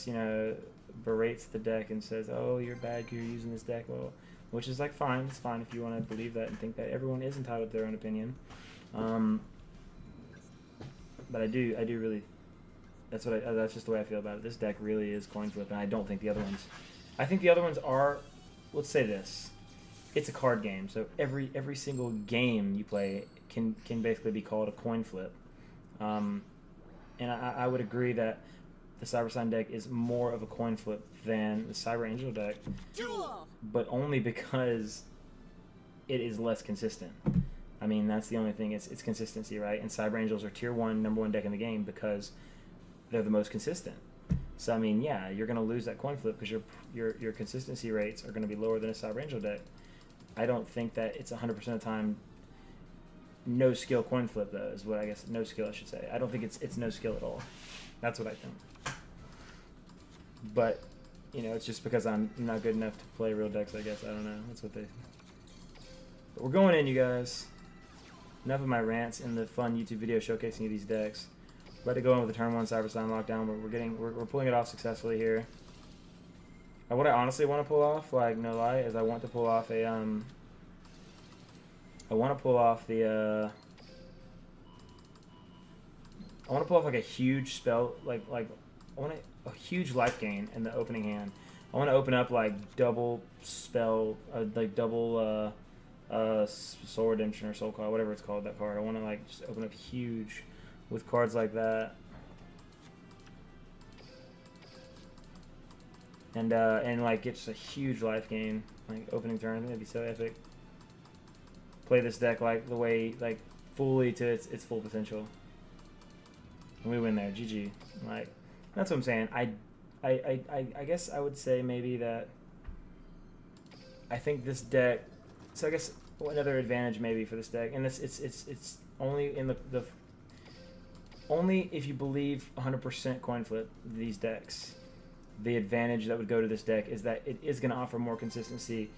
you know, berates the deck and says, "Oh, you're bad because you're using this deck." Well, which is like fine. It's fine if you want to believe that and think that everyone is entitled to their own opinion. But I do really. That's just the way I feel about it. This deck really is coin flip, and I don't think the other ones. I think the other ones are. Let's say this. It's a card game, so every single game you play can basically be called a coin flip. And I would agree that the Cyberstein deck is more of a coin flip than the Cyber Angel deck, but only because it is less consistent. I mean, that's the only thing. It's consistency, right? And Cyber Angels are tier 1, number 1 deck in the game because they're the most consistent. So I mean, yeah, you're going to lose that coin flip because your consistency rates are going to be lower than a Cyber Angel deck. I don't think that it's 100% of the time no skill coin flip, though, is what I guess, no skill I should say. I don't think it's no skill at all. That's what I think. But, you know, it's just because I'm not good enough to play real decks, I guess. I don't know. That's what they... But we're going in, you guys. Enough of my rants and the fun YouTube video showcasing you these decks. We're about to go in with the turn 1 Cyberstein lockdown, but we're pulling it off successfully here. What I honestly want to pull off, like, no lie, is I want to pull off a, I want to pull off the, I want to pull off, like, a huge spell, like, I want a huge life gain in the opening hand. I want to open up, like, double spell, like, double, Soul Redemption or Soul Call, whatever it's called, that card. I want to like just open up huge with cards like that. And like get just a huge life gain, like opening turn. I think that'd be so epic. Play this deck like the way, like fully to its full potential. And we win there, GG. Like that's what I'm saying. I guess I would say maybe that I think this deck. So I guess another advantage maybe for this deck, and it's only in the only if you believe 100% coin flip these decks. The advantage that would go to this deck is that it is going to offer more consistency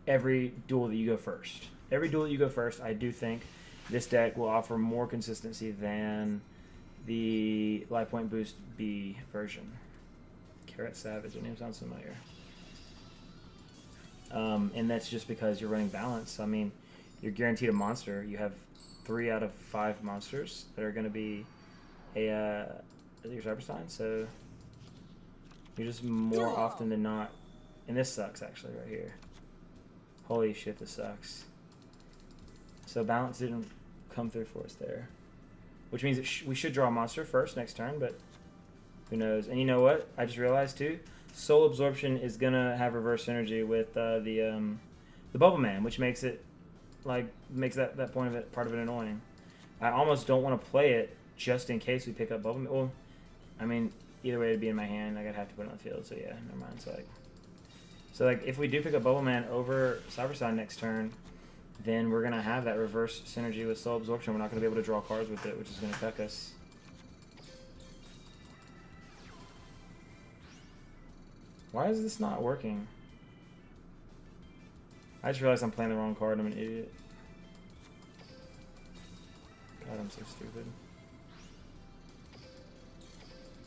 every duel that you go first. Every duel that you go first, I do think this deck will offer more consistency than the Life Point Boost B version. Carrot Savage, that name sounds familiar. And that's just because you're running balance. I mean, you're guaranteed a monster. You have 3 out of 5 monsters that are going to be your Cyberstein, so you're just more often than not, and this sucks actually right here. Holy shit, this sucks. So balance didn't come through for us there, which means we should draw a monster first next turn, but who knows? And you know what? I just realized too, Soul Absorption is gonna have reverse synergy with the Bubble Man, which makes it makes that point of it part of it annoying. I almost don't want to play it just in case we pick up Bubble Man. Well, I mean, either way it'd be in my hand. Like I'd have to put it on the field. So yeah, never mind. So like if we do pick up Bubble Man over Cyberstein next turn, then we're gonna have that reverse synergy with Soul Absorption. We're not gonna be able to draw cards with it, which is gonna cuck us. Why is this not working? I just realized I'm playing the wrong card. I'm an idiot. God, I'm so stupid.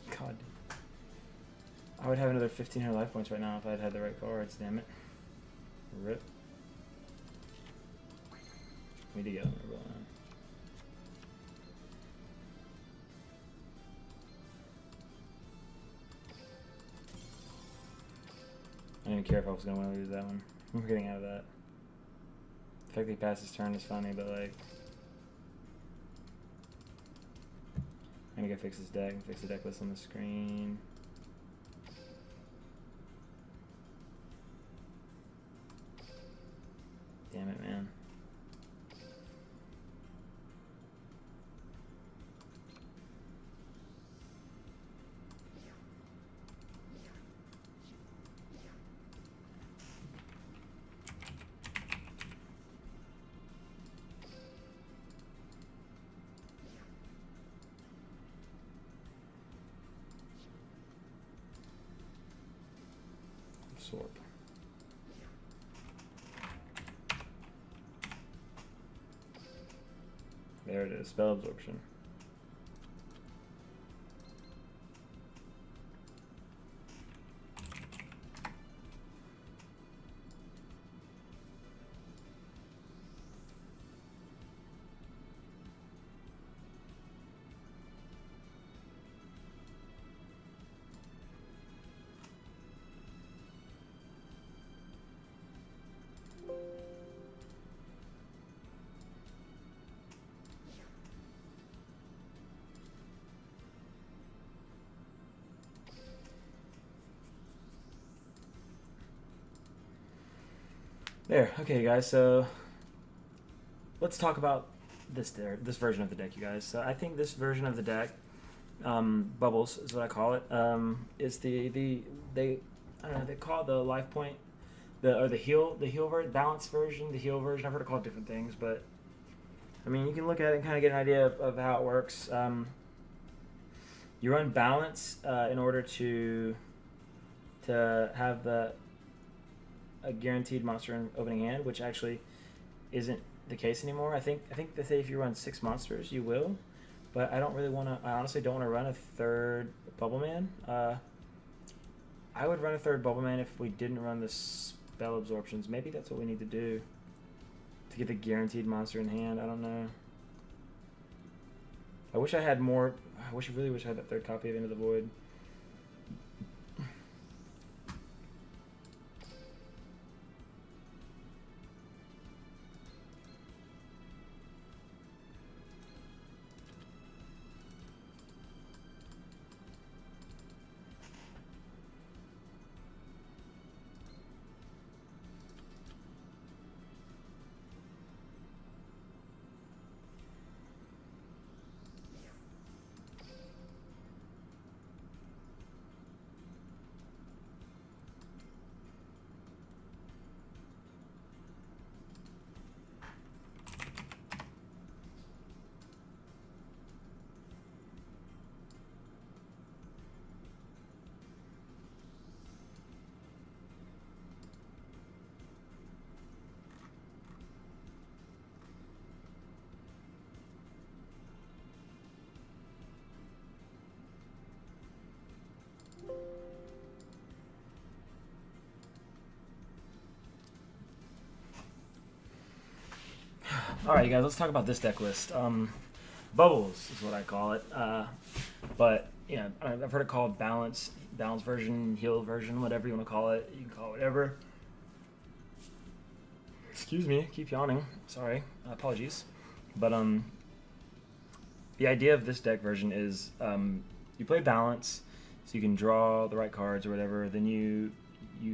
God. I would have another 1,500 life points right now if I'd had the right cards, damn it. Rip. We need to get on there, man. I didn't care if I was going to want to lose that one. We're getting out of that. The fact that he passed his turn is funny, but like... I'm gonna go fix this deck and fix the deck list on the screen. Damn it, man. Absorb. There it is, spell absorption. There, okay guys, so let's talk about this version of the deck, you guys. So I think this version of the deck, Bubbles is what I call it, is they I don't know, they call it the life point, the heal version, balance version, the heal version. I've heard it called different things, but I mean you can look at it and kind of get an idea of how it works. You run balance in order to have a guaranteed monster in opening hand, which actually isn't the case anymore. I think they say if you run 6 monsters, you will, but I don't really want to. I honestly don't want to run a third Bubble Man. I would run a third Bubble Man if we didn't run the spell absorptions. Maybe that's what we need to do to get the guaranteed monster in hand. I don't know. I wish I had more. I really wish I had that third copy of Into the Void. Alright, you guys, let's talk about this deck list. Bubbles is what I call it. But, yeah, I've heard it called balance version, heal version, whatever you want to call it. You can call it whatever. Excuse me, keep yawning. Sorry, apologies. But, the idea of this deck version is you play balance, so you can draw the right cards or whatever. Then you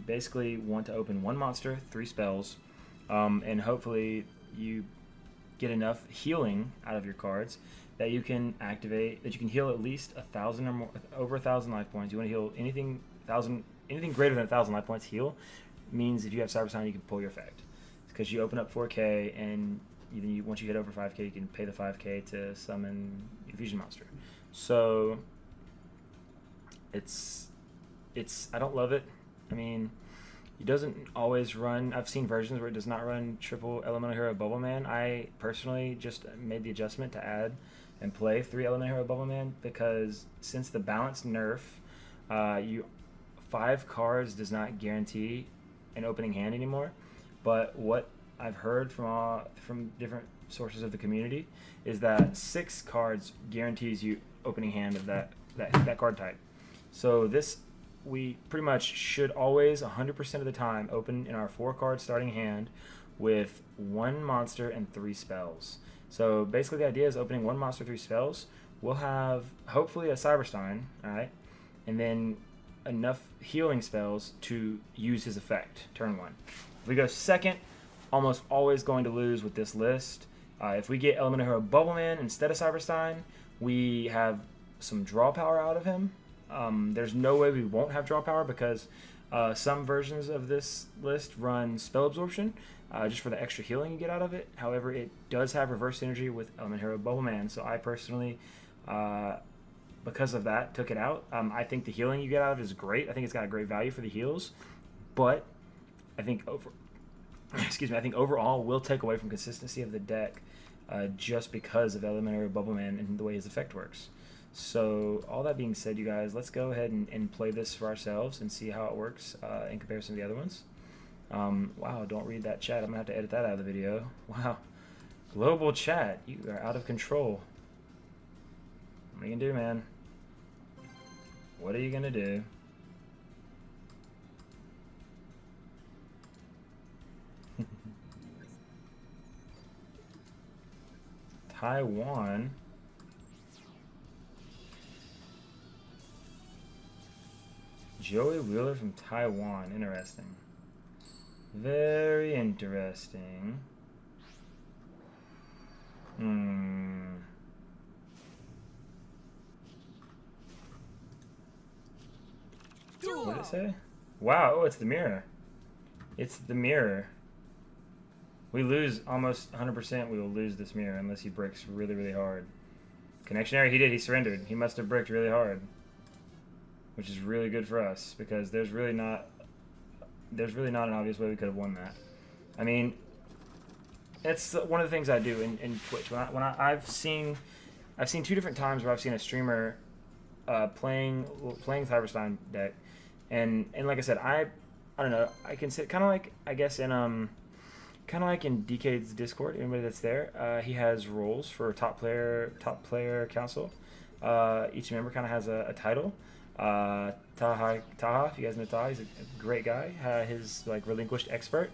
basically want to open one monster, 3 spells, and hopefully you get enough healing out of your cards that you can activate, that you can heal at least 1,000 or more, over 1,000 life points. You want to heal anything greater than 1,000 life points. Heal means if you have Cyber Sign, you can pull your effect. It's because you open up 4K, and once you hit over 5K, you can pay the 5K to summon your fusion monster. So it's I don't love it. I mean, it doesn't always run. I've seen versions where it does not run triple Elemental Hero Bubble Man. I personally just made the adjustment to add and play 3 Elemental Hero Bubble Man because since the balance nerf, 5 cards does not guarantee an opening hand anymore. But what I've heard from different sources of the community is that 6 cards guarantees you opening hand of that card type. So we pretty much should always 100% of the time open in our 4 card starting hand with 1 monster and 3 spells. So basically the idea is opening 1 monster, 3 spells. We'll have hopefully a Cyberstein, alright, and then enough healing spells to use his effect turn 1. If we go second, almost always going to lose with this list. If we get Elemental Hero Bubbleman instead of Cyberstein, we have some draw power out of him. There's no way we won't have draw power because some versions of this list run spell absorption just for the extra healing you get out of it. However, it does have reverse synergy with Elemental Hero Bubbleman, so I personally, because of that, took it out. I think the healing you get out of it is great. I think it's got a great value for the heals, but I think I think overall will take away from consistency of the deck just because of Elemental Hero Bubbleman and the way his effect works. So all that being said, you guys, let's go ahead and play this for ourselves and see how it works in comparison to the other ones. Wow, don't read that chat. I'm going to have to edit that out of the video. Wow. Global chat, you are out of control. What are you going to do, man? What are you going to do? Taiwan. Joey Wheeler from Taiwan. Interesting. Very interesting. What did it say? Wow, oh, it's the mirror. It's the mirror. We lose almost 100%. We will lose this mirror unless he bricks really, really hard. Connection error, he did. He surrendered. He must have bricked really hard. Which is really good for us because there's really not an obvious way we could have won that. I mean, it's one of the things I do in Twitch. I've seen 2 different times where I've seen a streamer playing Cyberstein deck, and like I said, I don't know. I can sit kind of like I guess in kind of like in DK's Discord. Anybody that's there, he has roles for top player council. Each member kind of has a title. Taha, if you guys know Taha, he's a great guy. His like relinquished expert.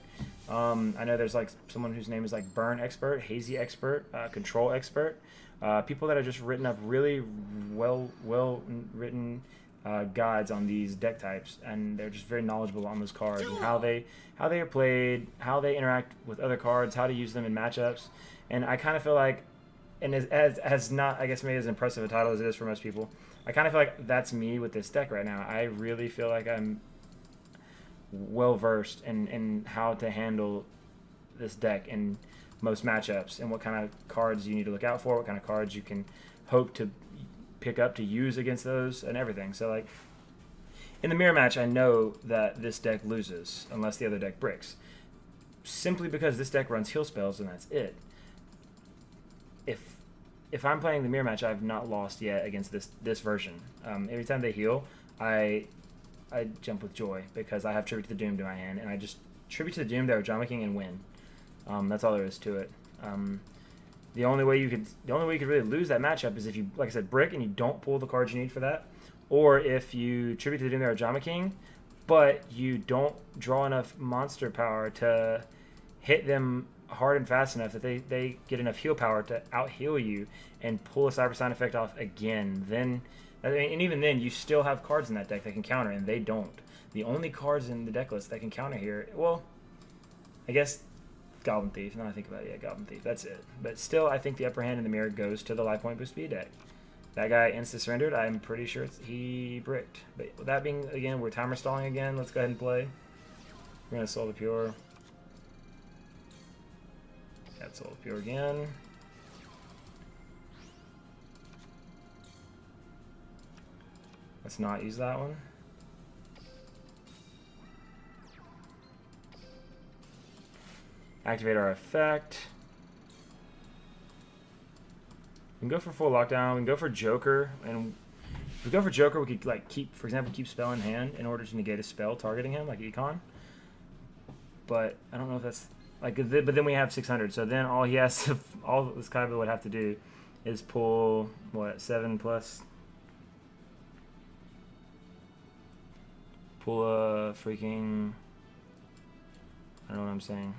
I know there's like someone whose name is like Burn Expert, Hazy Expert, Control Expert. People that have just written up really well written guides on these deck types, and they're just very knowledgeable on those cards and how they are played, how they interact with other cards, how to use them in matchups. And I kind of feel like, and as not I guess maybe as impressive a title as it is for most people, I kind of feel like that's me with this deck right now. I really feel like I'm well versed in how to handle this deck in most matchups and what kind of cards you need to look out for, what kind of cards you can hope to pick up to use against those and everything. So like in the mirror match, I know that this deck loses unless the other deck bricks, simply because this deck runs heal spells and that's it. If I'm playing the mirror match, I've not lost yet against this version. Every time they heal, I jump with joy because I have Tribute to the Doomed in my hand, and I just Tribute to the Doomed, Jayrabian King, and win. That's all there is to it. The only way you could really lose that matchup is if you, like I said, brick and you don't pull the cards you need for that, or if you tribute to the Doomsday Ojama King, but you don't draw enough monster power to hit them hard and fast enough that they get enough heal power to out heal you and pull a Cyber Sign effect off again. Then, I mean, and even then, you still have cards in that deck that can counter, and they don't. The only cards in the deck list that can counter here, well, I guess Goblin Thief. Now I think about it, yeah, Goblin Thief. That's it. But still, I think the upper hand in the mirror goes to the Life Point Boost speed deck. That guy insta-surrendered. I'm pretty sure he bricked. But with that being, again, we're timer stalling again. Let's go ahead and play. We're going to Soul the Pure. Got Soul the Pure again. Let's not use that one. Activate our effect. We can go for full lockdown. We can go for Joker, and if we go for Joker, we could like keep, for example, keep spell in hand in order to negate a spell targeting him, like Econ. But I don't know if that's like. But then we have 600, so then all he has to, all this Kaiba would have to do, is pull what 7 plus. Pull a freaking. I don't know what I'm saying.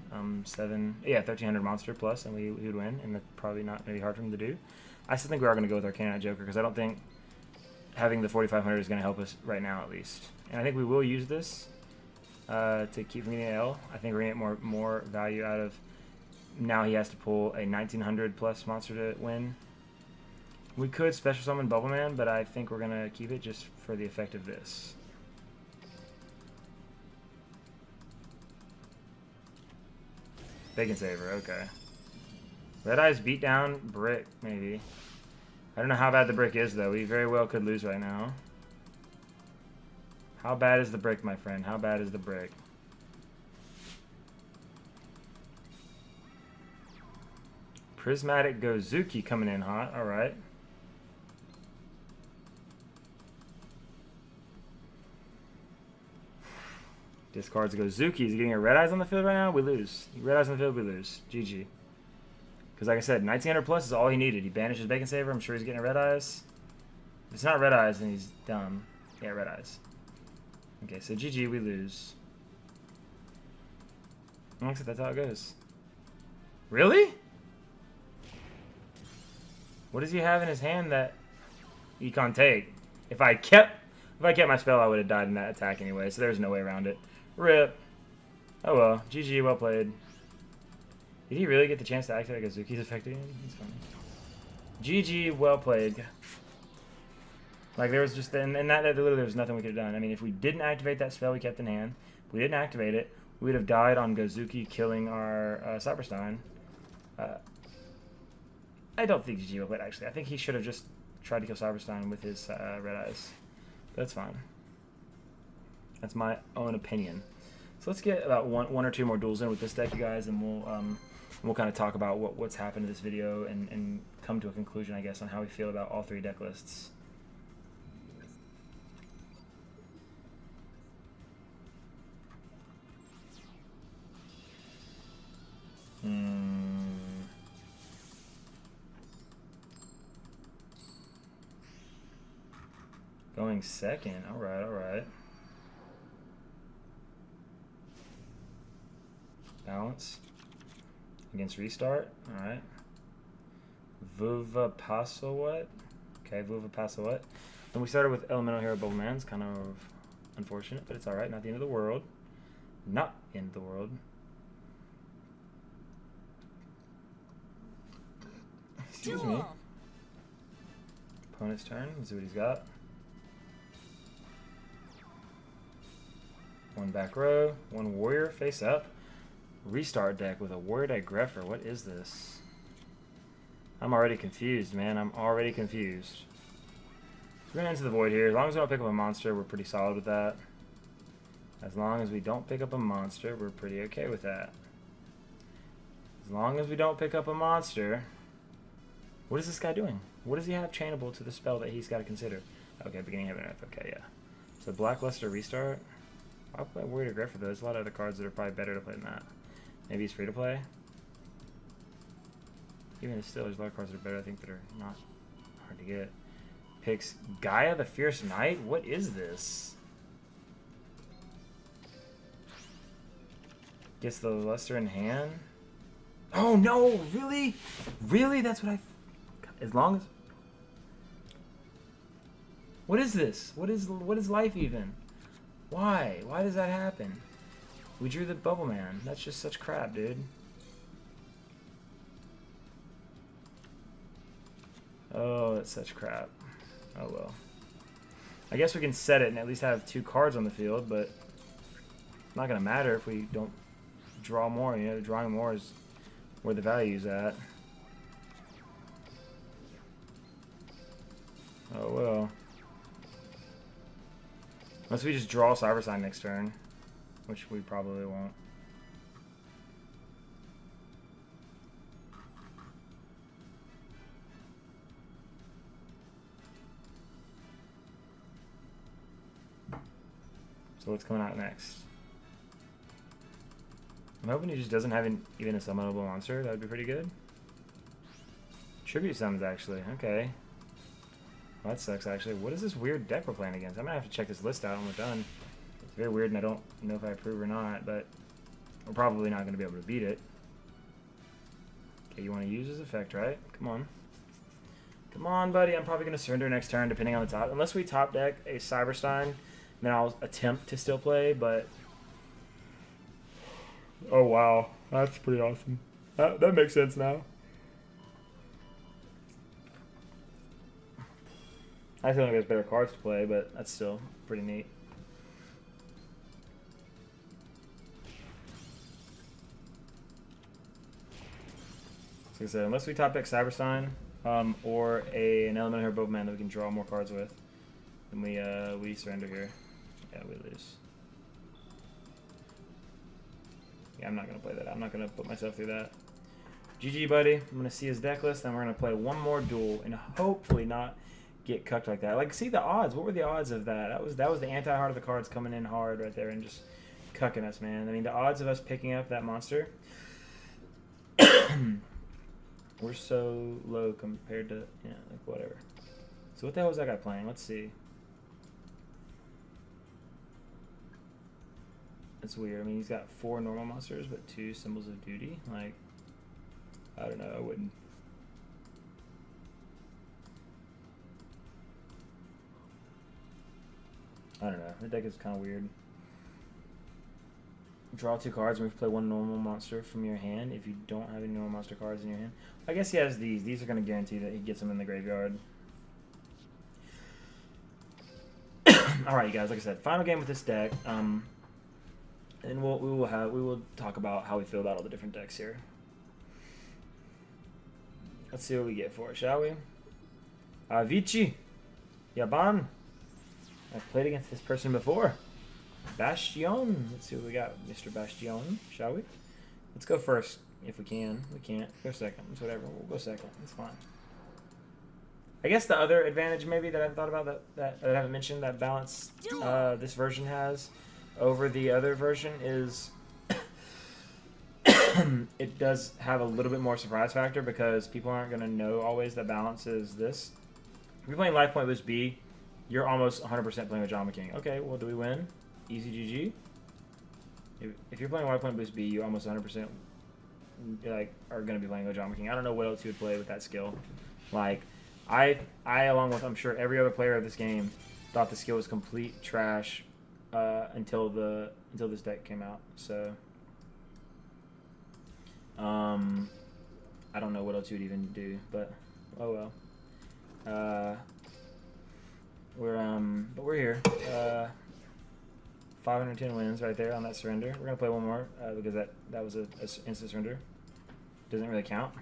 7, yeah, 1300 monster plus, and we would win, and that's probably not maybe hard for him to do. I still think we are going to go with Arcana Joker because I don't think having the 4500 is going to help us right now, at least. And I think we will use this to keep from getting an L. I think we're going to get more value out of. Now he has to pull a 1900 plus monster to win. We could special summon Bubble Man, but I think we're going to keep it just for the effect of this. Bacon Saver, okay. Red Eyes beat down Brick, maybe. I don't know how bad the Brick is, though. We very well could lose right now. How bad is the Brick, my friend? How bad is the Brick? Prismatic Gozuki coming in hot. Alright. Discards Gozuki. Is he getting a Red Eyes on the field right now? We lose. Red Eyes on the field, we lose. GG. Because like I said, 1900 plus is all he needed. He banishes Bacon Saver. I'm sure he's getting a Red Eyes. If it's not Red Eyes, then he's dumb. Yeah, Red Eyes. Okay, so GG, we lose. Looks like that's how it goes. Really? What does he have in his hand that Econ take? If I kept my spell, I would have died in that attack anyway, so there's no way around it. RIP. Oh well. GG, well played. Did he really get the chance to activate Gozuki's effect again? He's funny. GG, well played. Like, there was just, and that literally there was nothing we could have done. I mean, if we didn't activate that spell we kept in hand, if we didn't activate it, we would have died on Gozuki killing our Cyberstein. I don't think GG well played, actually. I think he should have just tried to kill Cyberstein with his Red Eyes. That's fine. That's my own opinion. So let's get about one or two more duels in with this deck, you guys, and we'll kind of talk about what's happened to this video and come to a conclusion, I guess, on how we feel about all three deck lists. Going second. All right, all right. Balance against restart. All right. Vuva Pasowat. Okay, Vuva Pasowat. And we started with Elemental Hero Bubble Man. It's kind of unfortunate, but it's all right. Not the end of the world. Not the end of the world. Excuse me. Opponent's turn. Let's see what he's got. One back row, one warrior face up. Restart deck with a warrior deck Greffer. What is this? I'm already confused, man. I'm already confused. We're going to enter the void here. As long as we don't pick up a monster, we're pretty solid with that. As long as we don't pick up a monster, we're pretty okay with that. As long as we don't pick up a monster. What is this guy doing? What does he have chainable to the spell that he's got to consider? Okay, beginning of an earth. Okay, yeah. So Blackluster restart. I'll play Warrior Greffer though. There's a lot of other cards that are probably better to play than that. Maybe he's free to play. even still, there's a lot of cards that are better, I think, that are not hard to get. Picks Gaia the Fierce Knight? What is this? Gets the Luster in hand? Oh no, really? Really? That's what I... As long as... What is this? What is life even? Why? Why does that happen? We drew the Bubble Man. That's just such crap, dude. Oh, that's such crap. Oh well. I guess we can set it and at least have 2 cards on the field, but it's not going to matter if we don't draw more. You know, drawing more is where the value's at. Oh well. Unless we just draw Cyber Sign next turn, which we probably won't. So what's coming out next? I'm hoping he just doesn't have even a summonable monster. That would be pretty good. Tribute summons, actually. Okay. Well, that sucks, actually. What is this weird deck we're playing against? I'm going to have to check this list out when we're done. It's very weird, and I don't know if I approve or not, but we're probably not going to be able to beat it. Okay, you want to use his effect, right? Come on. Come on, buddy. I'm probably going to surrender next turn, depending on the top. Unless we top deck a Cyberstein, then I'll attempt to still play, but... Oh, wow. That's pretty awesome. That makes sense now. I feel like there's better cards to play, but that's still pretty neat. So like I said, unless we top deck Cyberstein or an Elemental Hero Man that we can draw more cards with, then we surrender here. Yeah, we lose. Yeah, I'm not going to play that. I'm not going to put myself through that. GG, buddy. I'm going to see his deck list, and we're going to play one more duel and hopefully not get cucked like that. Like, see the odds. What were the odds of that? That was the anti-heart of the cards coming in hard right there and just cucking us, man. I mean, the odds of us picking up that monster were so low compared to, yeah, like whatever. So what the hell was that guy playing? Let's see. That's weird. I mean, he's got 4 normal monsters, but 2 Symbols of Duty. Like, I don't know. I wouldn't. I don't know. The deck is kind of weird. Draw 2 cards and we play 1 normal monster from your hand if you don't have any normal monster cards in your hand. I guess he has these. These are going to guarantee that he gets them in the graveyard. Alright, you guys. Like I said, final game with this deck. And we will talk about how we feel about all the different decks here. Let's see what we get for it, shall we? Vici. Yaban. I've played against this person before. Bastion. Let's see what we got, Mr. Bastion, shall we? Let's go first, if we can. We can't. Go second. It's whatever. We'll go second. It's fine. I guess the other advantage maybe that I've thought about that I haven't mentioned that balance this version has over the other version is it does have a little bit more surprise factor because people aren't going to know always that balance is this. If you're playing Life Point Boost B, you're almost 100% playing with Ojama King. Okay, well, do we win? Easy GG. If you're playing Life Point Boost B, you almost 100% like are going to be playing Ojama King. I don't know what else you would play with that skill. Like, I along with I'm sure every other player of this game thought the skill was complete trash until this deck came out. So I don't know what else you would even do, but oh well. We're here. 510 wins right there on that surrender. We're gonna play one more because that was a instant surrender. Doesn't really count.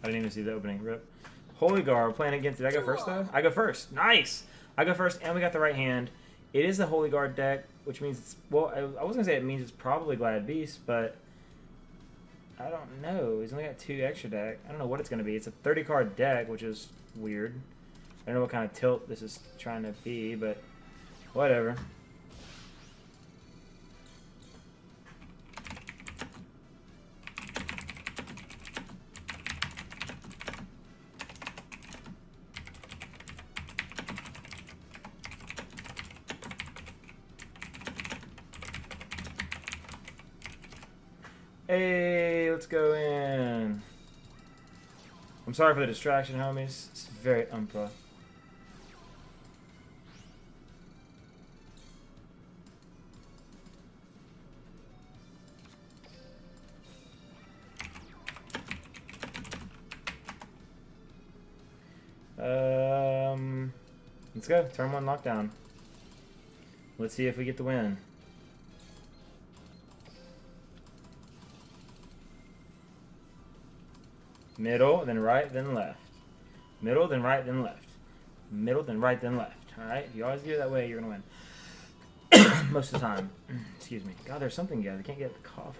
I didn't even see the opening. Rip. Holy Guard playing against. Did I go first though? I go first. Nice. I go first, and we got the right hand. It is a Holy Guard deck, which means it's well. I was gonna say it means it's probably Glad Beast, but I don't know. He's only got 2 extra deck. I don't know what it's gonna be. It's a 30-card deck, which is weird. I don't know what kind of tilt this is trying to be, but whatever. Hey, let's go in. I'm sorry for the distraction, homies. It's very unpro. Let's go. Turn 1 lockdown. Let's see if we get the win. Middle, then right, then left. Middle, then right, then left. Middle, then right, then left. Alright? If you always do it that way, you're going to win. Most of the time. Excuse me. God, there's something, guys. I can't get the cough.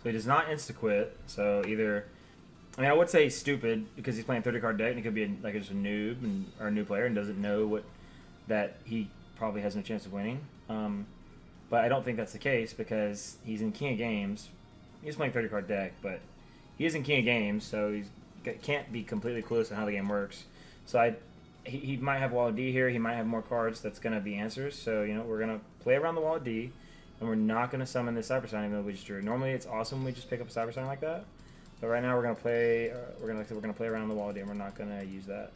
So he does not insta-quit, so either... I mean, I would say he's stupid because he's playing 30-card deck and he could be like just a noob or a new player and doesn't know that he probably has no chance of winning. But I don't think that's the case because he's in King of Games. He's playing 30-card deck, but he is in King of Games, so he can't be completely clueless on how the game works. So he might have Wall of D here. He might have more cards that's going to be answers. So, you know, we're going to play around the Wall of D. And we're not going to summon this Cyber Sign even though we just drew. Normally it's awesome when we just pick up a Cyber Sign like that. But right now we're going to play we're going to play around the Wall of D and we're not going to use that.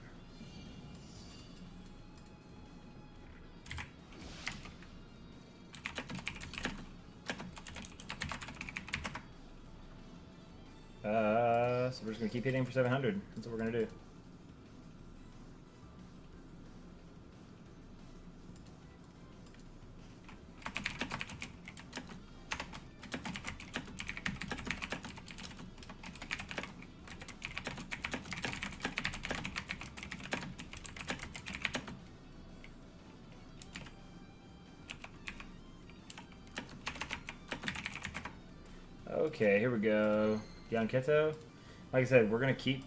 So we're just going to keep hitting for 700. That's what we're going to do. Okay, here we go. Keto. Like I said, we're gonna keep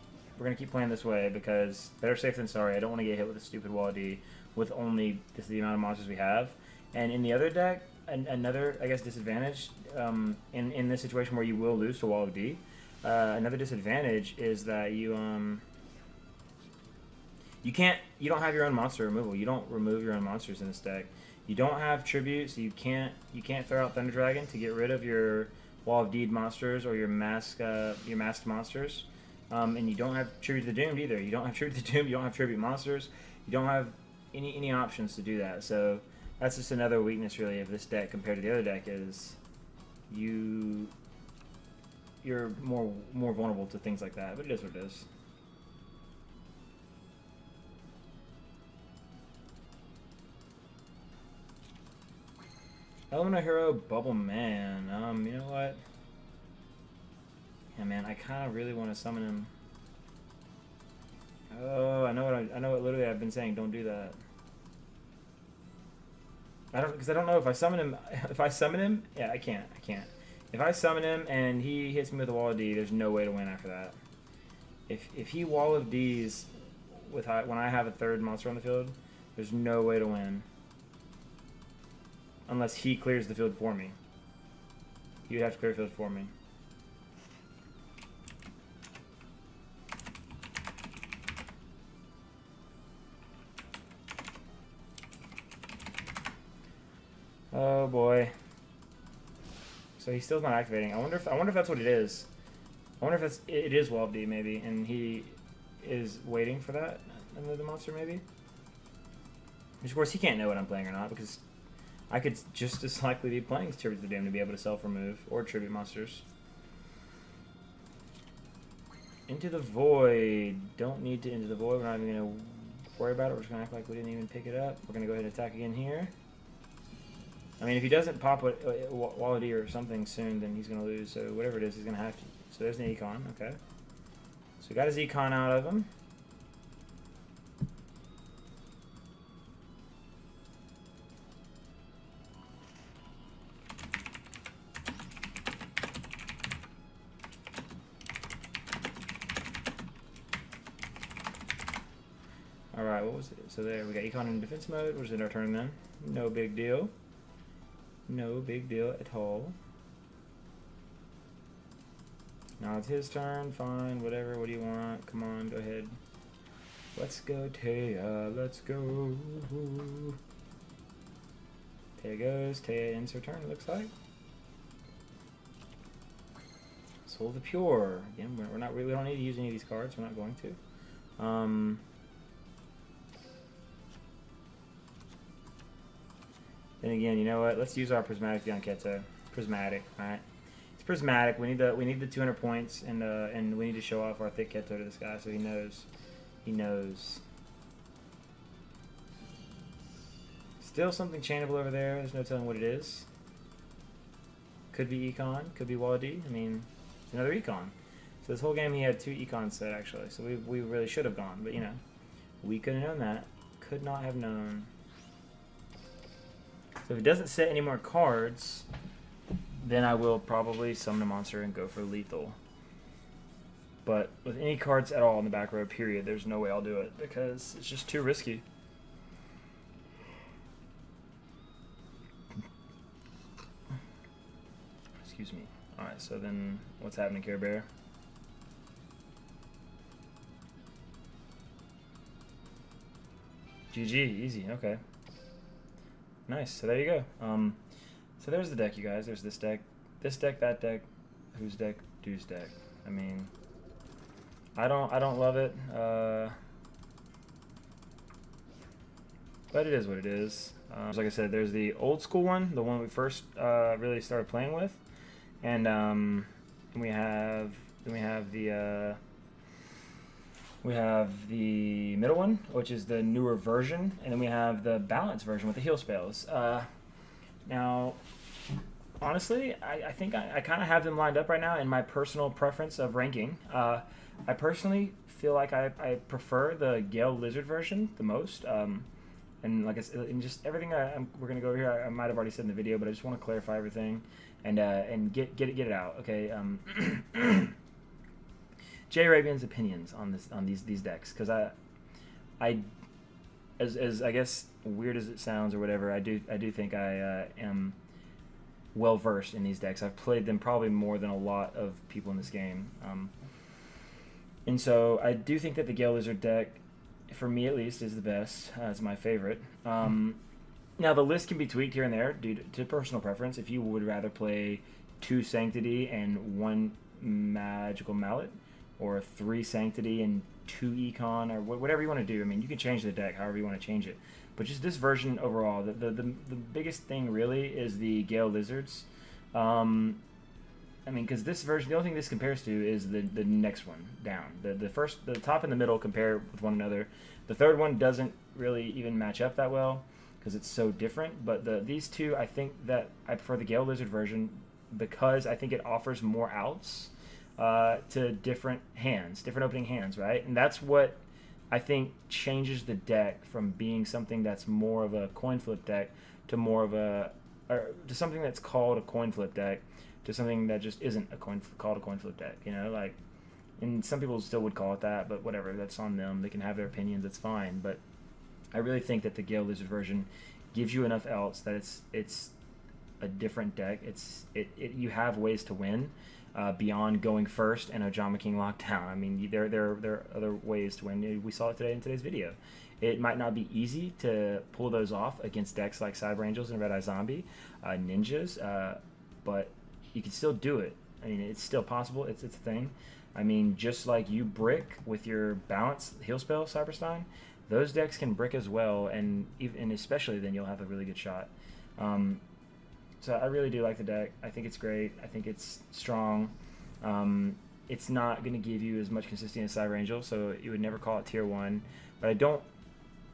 playing this way because better safe than sorry. I don't want to get hit with a stupid Wall D with only the amount of monsters we have. And in the other deck, another I guess disadvantage in this situation where you will lose to Wall of D. Another disadvantage is that you don't have your own monster removal. You don't remove your own monsters in this deck. You don't have tribute, so you can't throw out Thunder Dragon to get rid of your Wall of Deed monsters or your masked monsters, and you don't have Tribute to the Doomed either. You don't have Tribute to the Doomed. You don't have Tribute monsters. You don't have any options to do that. So that's just another weakness really of this deck compared to the other deck is you're more vulnerable to things like that. But it is what it is. Elemental Hero Bubble Man. You know what? Yeah, man, I kind of really want to summon him. Oh, I know what literally I've been saying. Don't do that. Because I don't know if I summon him. If I summon him, yeah, I can't. If I summon him and he hits me with a Wall of D, there's no way to win after that. If he Wall of D's when I have a third monster on the field, there's no way to win. Unless he clears the field for me. He would have to clear the field for me. Oh boy. So he's still not activating. I wonder if that's what it is. I wonder if it is Wall of D maybe, and he is waiting for that the monster maybe. Which of course he can't know what I'm playing or not because I could just as likely be playing Tribute to the Damned to be able to self-remove or tribute monsters. Into the Void. Don't need to Into the Void. We're not even going to worry about it. We're just going to act like we didn't even pick it up. We're going to go ahead and attack again here. I mean, if he doesn't pop a Wallady or something soon, then he's going to lose. So whatever it is, he's going to have to. So there's an Econ. Okay. So we got his Econ out of him. Alright, what was it? So there, we got Econ in defense mode. Was it our turn then? No big deal. No big deal at all. Now it's his turn. Fine, whatever. What do you want? Come on, go ahead. Let's go, Taya. Let's go. Taya goes. Taya ends her turn, it looks like. Soul of the Pure. Again, we don't need to use any of these cards. We're not going to. Then again, you know what? Let's use our Prismatic beyond Keto. Prismatic, alright? It's Prismatic. We need the 200 points, and we need to show off our thick Keto to this guy so he knows. He knows. Still something chainable over there. There's no telling what it is. Could be Econ. Could be Wallady. I mean, it's another Econ. So this whole game he had 2 Econs set actually. So we really should have gone, but you know, we could have known that. Could not have known. So if it doesn't set any more cards, then I will probably summon a monster and go for lethal. But with any cards at all in the back row, period, there's no way I'll do it because it's just too risky. Excuse me. Alright, so then what's happening, Care Bear? GG, easy, okay. Nice, so there you go. So there's the deck, you guys. There's this deck, that deck, whose deck, Dude's deck. I mean, I don't love it, but it is what it is. Like I said, there's the old school one, the one we first really started playing with, and we have the middle one, which is the newer version, and then we have the balanced version with the heal spells. Now, honestly, I think I kind of have them lined up right now in my personal preference of ranking. I personally feel like I prefer the Gale Lizard version the most. And like I said, and just everything we're gonna go over here, I might have already said in the video, but I just want to clarify everything and get it out. Okay. Jayrabian's opinions on these decks, because as I guess weird as it sounds or whatever, I do think I am well versed in these decks. I've played them probably more than a lot of people in this game, and so I do think that the Gale Lizard deck, for me at least, is the best. It's my favorite. Now the list can be tweaked here and there due to personal preference. If you would rather play 2 Sanctity and 1 Magical Mallet, or 3 Sanctity and 2 Econ, or whatever you want to do. I mean, you can change the deck however you want to change it. But just this version overall, the biggest thing really is the Gale Lizards. I mean, because this version, the only thing this compares to is the next one down. The top and the middle compare with one another. The third one doesn't really even match up that well because it's so different. But these two, I think that I prefer the Gale Lizard version because I think it offers more outs to different opening hands, right? And that's what I think changes the deck from being something that's more of a coin flip deck to more of to something that's called a coin flip deck to something that just isn't called a coin flip deck, you know, like, and some people still would call it that, but whatever, that's on them. They can have their opinions, it's fine. But I really think that the Gale Lizard version gives you enough outs that it's a different deck. You have ways to win. Beyond going first and Ojama King lockdown. I mean, there are other ways to win. We saw it today in today's video. It might not be easy to pull those off against decks like Cyber Angels and Red Eye Zombie, Ninjas, but you can still do it. I mean, it's still possible. It's a thing. I mean, just like you brick with your balance heal spell, Cyberstein, those decks can brick as well, and especially then you'll have a really good shot. So I really do like the deck. I think it's great. I think it's strong. It's not going to give you as much consistency as Cyber Angel, so you would never call it tier 1. But I don't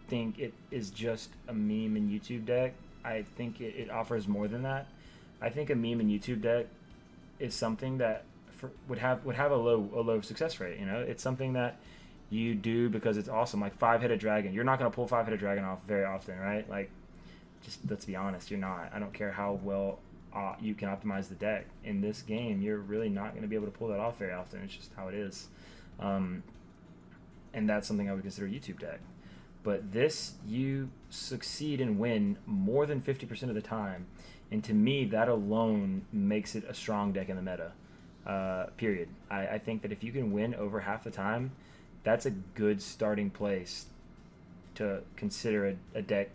think it is just a meme and YouTube deck. I think it offers more than that. I think a meme and YouTube deck is something that would have a low success rate. You know, it's something that you do because it's awesome. Like 5-headed dragon, you're not going to pull 5-headed dragon off very often, right? Like, just let's be honest, you're not. I don't care how well you can optimize the deck in this game. You're really not going to be able to pull that off very often. It's just how it is, and that's something I would consider a YouTube deck. But this, you succeed and win more than 50% of the time. And to me, that alone makes it a strong deck in the meta, period. I think that if you can win over half the time, that's a good starting place to consider a deck,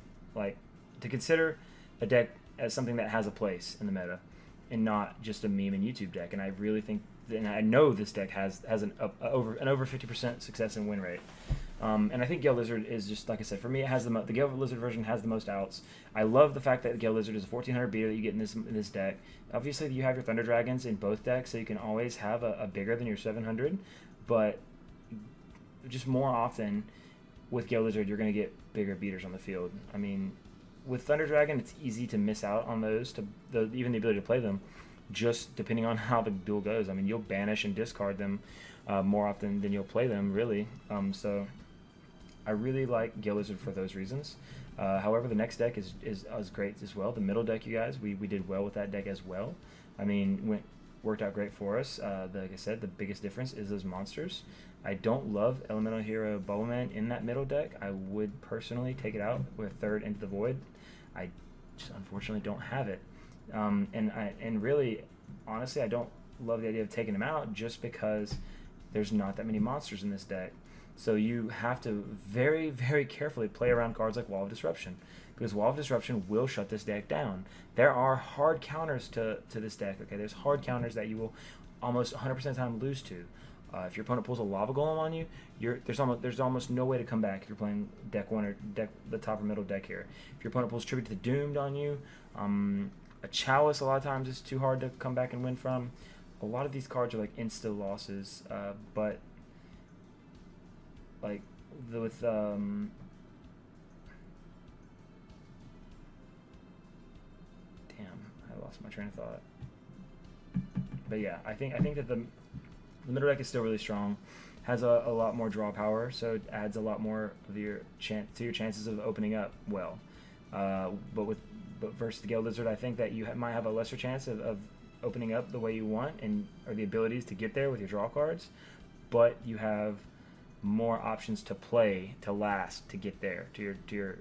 as something that has a place in the meta and not just a meme and YouTube deck. And I really think, and I know this deck has an over 50% success and win rate. And I think Gale Lizard is just, like I said, for me, it has the Gale Lizard version has the most outs. I love the fact that Gale Lizard is a 1400 beater that you get in this deck. Obviously, you have your Thunder Dragons in both decks, so you can always have a bigger than your 700. But just more often with Gale Lizard, you're going to get bigger beaters on the field. I mean, with Thunder Dragon, it's easy to miss out on those, even the ability to play them, just depending on how the duel goes. I mean, you'll banish and discard them more often than you'll play them, really. So I really like Gale Lizard for those reasons. However, the next deck is great as well. The middle deck, you guys, we did well with that deck as well. I mean, worked out great for us. Like I said, the biggest difference is those monsters. I don't love Elemental Hero Bubbleman in that middle deck. I would personally take it out with third Into the Void. I just unfortunately don't have it. And really, honestly, I don't love the idea of taking him out just because there's not that many monsters in this deck. So you have to very, very carefully play around cards like Wall of Disruption, because Wall of Disruption will shut this deck down. There are hard counters to this deck. Okay, there's hard counters that you will almost 100% of the time lose to. If your opponent pulls a Lava Golem on you, there's almost no way to come back if you're playing deck 1 or the top or middle deck here. If your opponent pulls Tribute to the Doomed on you, a Chalice a lot of times is too hard to come back and win from. A lot of these cards are like insta losses, but like with damn, I lost my train of thought. But yeah, I think that the middle deck is still really strong, has a lot more draw power, so it adds a lot more of your chances of opening up well. But versus the Gale Lizard, I think that you might have a lesser chance of opening up the way you want or the abilities to get there with your draw cards, but you have more options to play to last to get there to your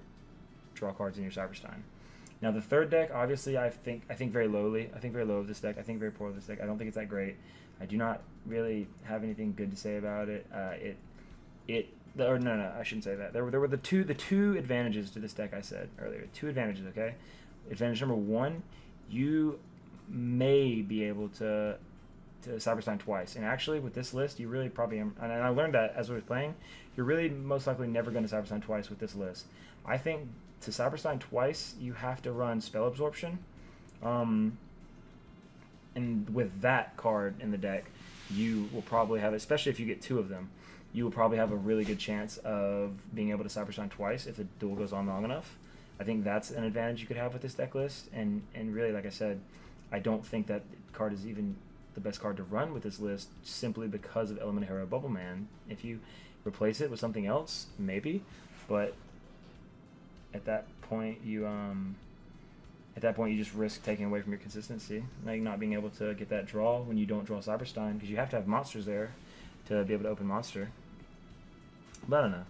draw cards in your Cyberstein. Now the third deck, obviously, I think very lowly. I think very low of this deck. I think very poor of this deck. I don't think it's that great. I do not really have anything good to say about it. No, I shouldn't say that. There were the two advantages to this deck I said earlier. 2 advantages, okay? Advantage number 1, you may be able to Cyberstein twice. And actually, with this list, you really probably am. And I learned that as I was playing. You're really most likely never going to Cyberstein twice with this list. I think to Cyberstein twice, you have to run Spell Absorption. And with that card in the deck, you will probably have, especially if you get 2 of them, you will probably have a really good chance of being able to Cyberstein twice if the duel goes on long enough. I think that's an advantage you could have with this deck list. And really, like I said, I don't think that card is even the best card to run with this list simply because of Elemental Hero Bubbleman. If you replace it with something else, maybe. But at that point, you just risk taking away from your consistency, like not being able to get that draw when you don't draw Cyberstein, because you have to have monsters there to be able to open monster. But I don't know.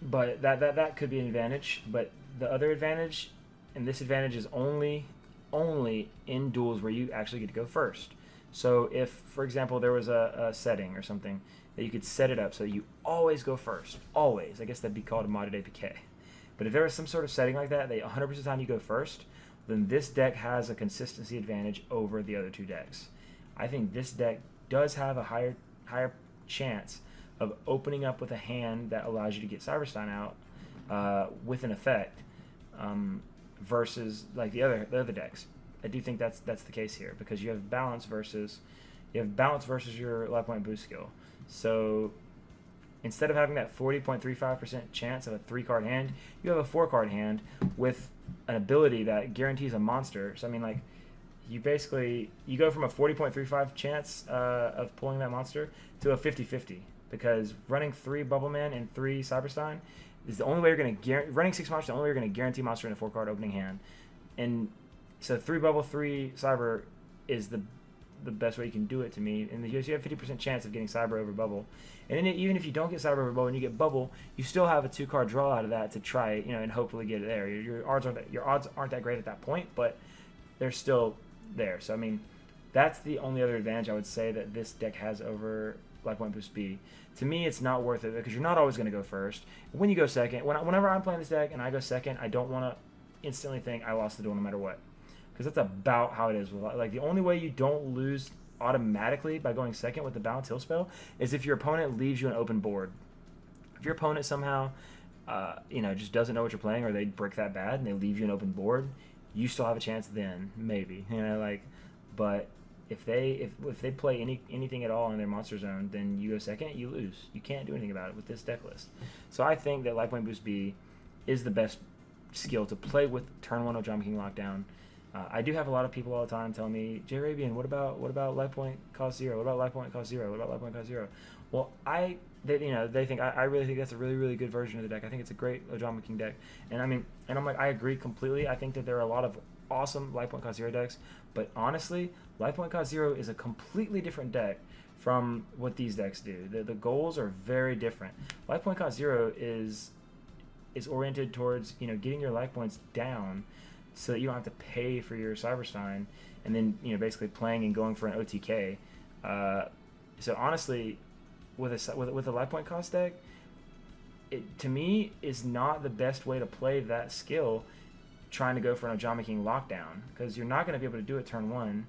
But that could be an advantage. But the other advantage, and this advantage is only in duels where you actually get to go first. So if, for example, there was a setting or something that you could set it up so you always go first, always. I guess that'd be called a modded APK. But if there was some sort of setting like that 100% of the time you go first, then this deck has a consistency advantage over the other two decks. I think this deck does have a higher chance of opening up with a hand that allows you to get Cyberstein out with an effect versus like the other decks. I do think that's the case here because you have balance versus your life point boost skill. So instead of having that 40.35% chance of a 3-card hand, you have a 4-card hand with an ability that guarantees a monster. So I mean, like, you go from a 40.35 chance of pulling that monster to a 50-50 because running 3 Bubbleman and 3 Cyberstein is the only way you're going to running 6 monsters. The only way you're going to guarantee monster in a 4-card opening hand, and so 3 Bubble, 3 Cyber is the best way you can do it to me. And you have 50% chance of getting Cyber over Bubble. And then even if you don't get Cyber over Bubble and you get Bubble, you still have a 2-card draw out of that to try, and hopefully get it there. Your odds aren't that great at that point, but they're still there. So I mean, that's the only other advantage I would say that this deck has over Life Point Boost B. To me, it's not worth it because you're not always going to go first. When you go second, whenever I'm playing this deck and I go second, I don't want to instantly think I lost the duel no matter what. Because that's about how it is. Like, the only way you don't lose automatically by going second with the Balance Heal spell is if your opponent leaves you an open board. If your opponent somehow, just doesn't know what you're playing, or they brick that bad and they leave you an open board, you still have a chance then, maybe. But if they play anything at all in their monster zone, then you go second, you lose. You can't do anything about it with this deck list. So I think that Life Point Boost B is the best skill to play with turn 1 Ojama King Lockdown. I do have a lot of people all the time tell me, Jayrabian, what about life point cost 0? What about life point cost 0? What about life point cost 0? Well, they think I really think that's a really, really good version of the deck. I think it's a great Ojama King deck, and I'm like, I agree completely. I think that there are a lot of awesome life point cost 0 decks, but honestly, life point cost 0 is a completely different deck from what these decks do. The goals are very different. Life point cost 0 is oriented towards getting your life points down, so that you don't have to pay for your Cyberstein, and then basically playing and going for an OTK. So honestly, with a life point cost deck, it to me is not the best way to play that skill. Trying to go for an Ojama King Lockdown, because you're not going to be able to do it turn 1.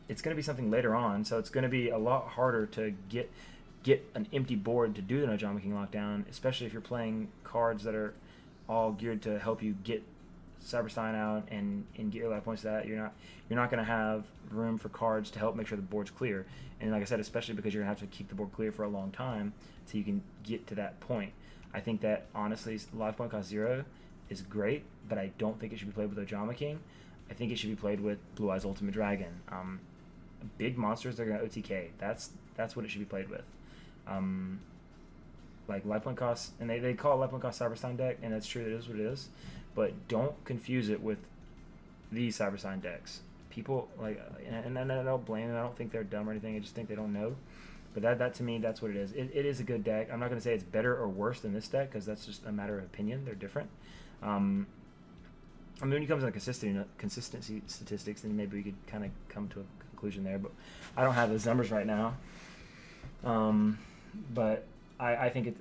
It's going to be something later on, so it's going to be a lot harder to get an empty board to do the Ojama King Lockdown, especially if you're playing cards that are all geared to help you get Cyberstein out and get your life points to that. You're not going to have room for cards to help make sure the board's clear. And like I said, especially because you're going to have to keep the board clear for a long time so you can get to that point. I think that honestly, life point cost 0 is great, but I don't think it should be played with Ojama King. I think it should be played with Blue Eyes Ultimate Dragon. Big monsters, they're going to OTK. That's what it should be played with. Like life point cost, and they call it life point cost Cyberstein deck, and that's true, it is what it is. But don't confuse it with these Cyberstein decks. People and I don't blame them. I don't think they're dumb or anything. I just think they don't know. But that to me, that's what it is. It is a good deck. I'm not going to say it's better or worse than this deck because that's just a matter of opinion. They're different. When it comes to consistency statistics, then maybe we could kind of come to a conclusion there. But I don't have those numbers right now. But I think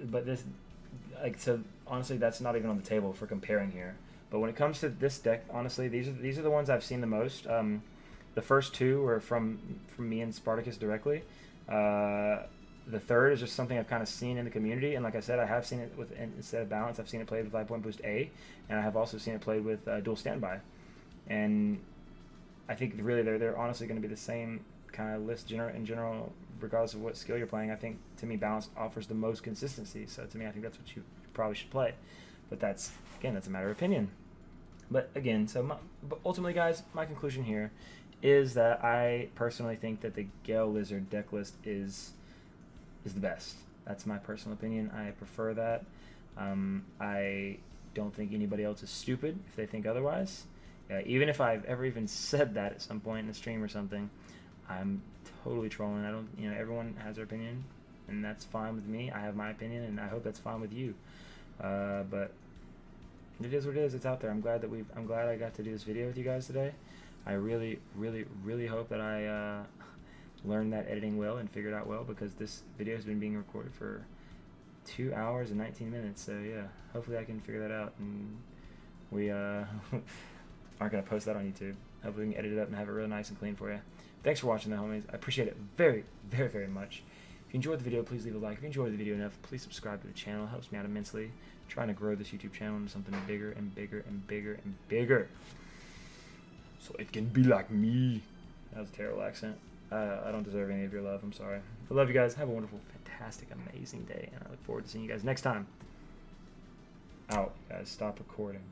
so honestly, that's not even on the table for comparing here. But when it comes to this deck, honestly, these are the ones I've seen the most. The first 2 were from me and Spartacus directly. The third is just something I've kind of seen in the community, and like I said, I have seen it instead of balance, I've seen it played with Life Point Boost A, and I have also seen it played with Dual Standby. And I think really they're honestly going to be the same kind of list in general, regardless of what skill you're playing. I think to me balance offers the most consistency, so to me I think that's what you probably should play. But that's a matter of opinion. But again, but ultimately, guys, my conclusion here is that I personally think that the Gale Lizard deck list is the best. That's my personal opinion. I prefer that. I don't think anybody else is stupid if they think otherwise. Even if I've ever even said that at some point in a stream or something, I'm totally trolling. I don't, everyone has their opinion, and that's fine with me. I have my opinion, and I hope that's fine with you. But it is what it is. It's out there. I'm glad I got to do this video with you guys today. I really, really, really hope that I learned that editing well and figured out well, because this video has been being recorded for 2 hours and 19 minutes. So yeah, hopefully I can figure that out and We aren't gonna post that on YouTube. Hopefully we can edit it up and have it real nice and clean for you. Thanks for watching, though, homies. I appreciate it very, very, very much. If you enjoyed the video, please leave a like. If you enjoyed the video enough, please subscribe to the channel. It helps me out immensely. I'm trying to grow this YouTube channel into something bigger and bigger and bigger and bigger, so it can be like me. That was a terrible accent. I don't deserve any of your love. I'm sorry. I love you guys. Have a wonderful, fantastic, amazing day, and I look forward to seeing you guys next time. Out, guys. Stop recording.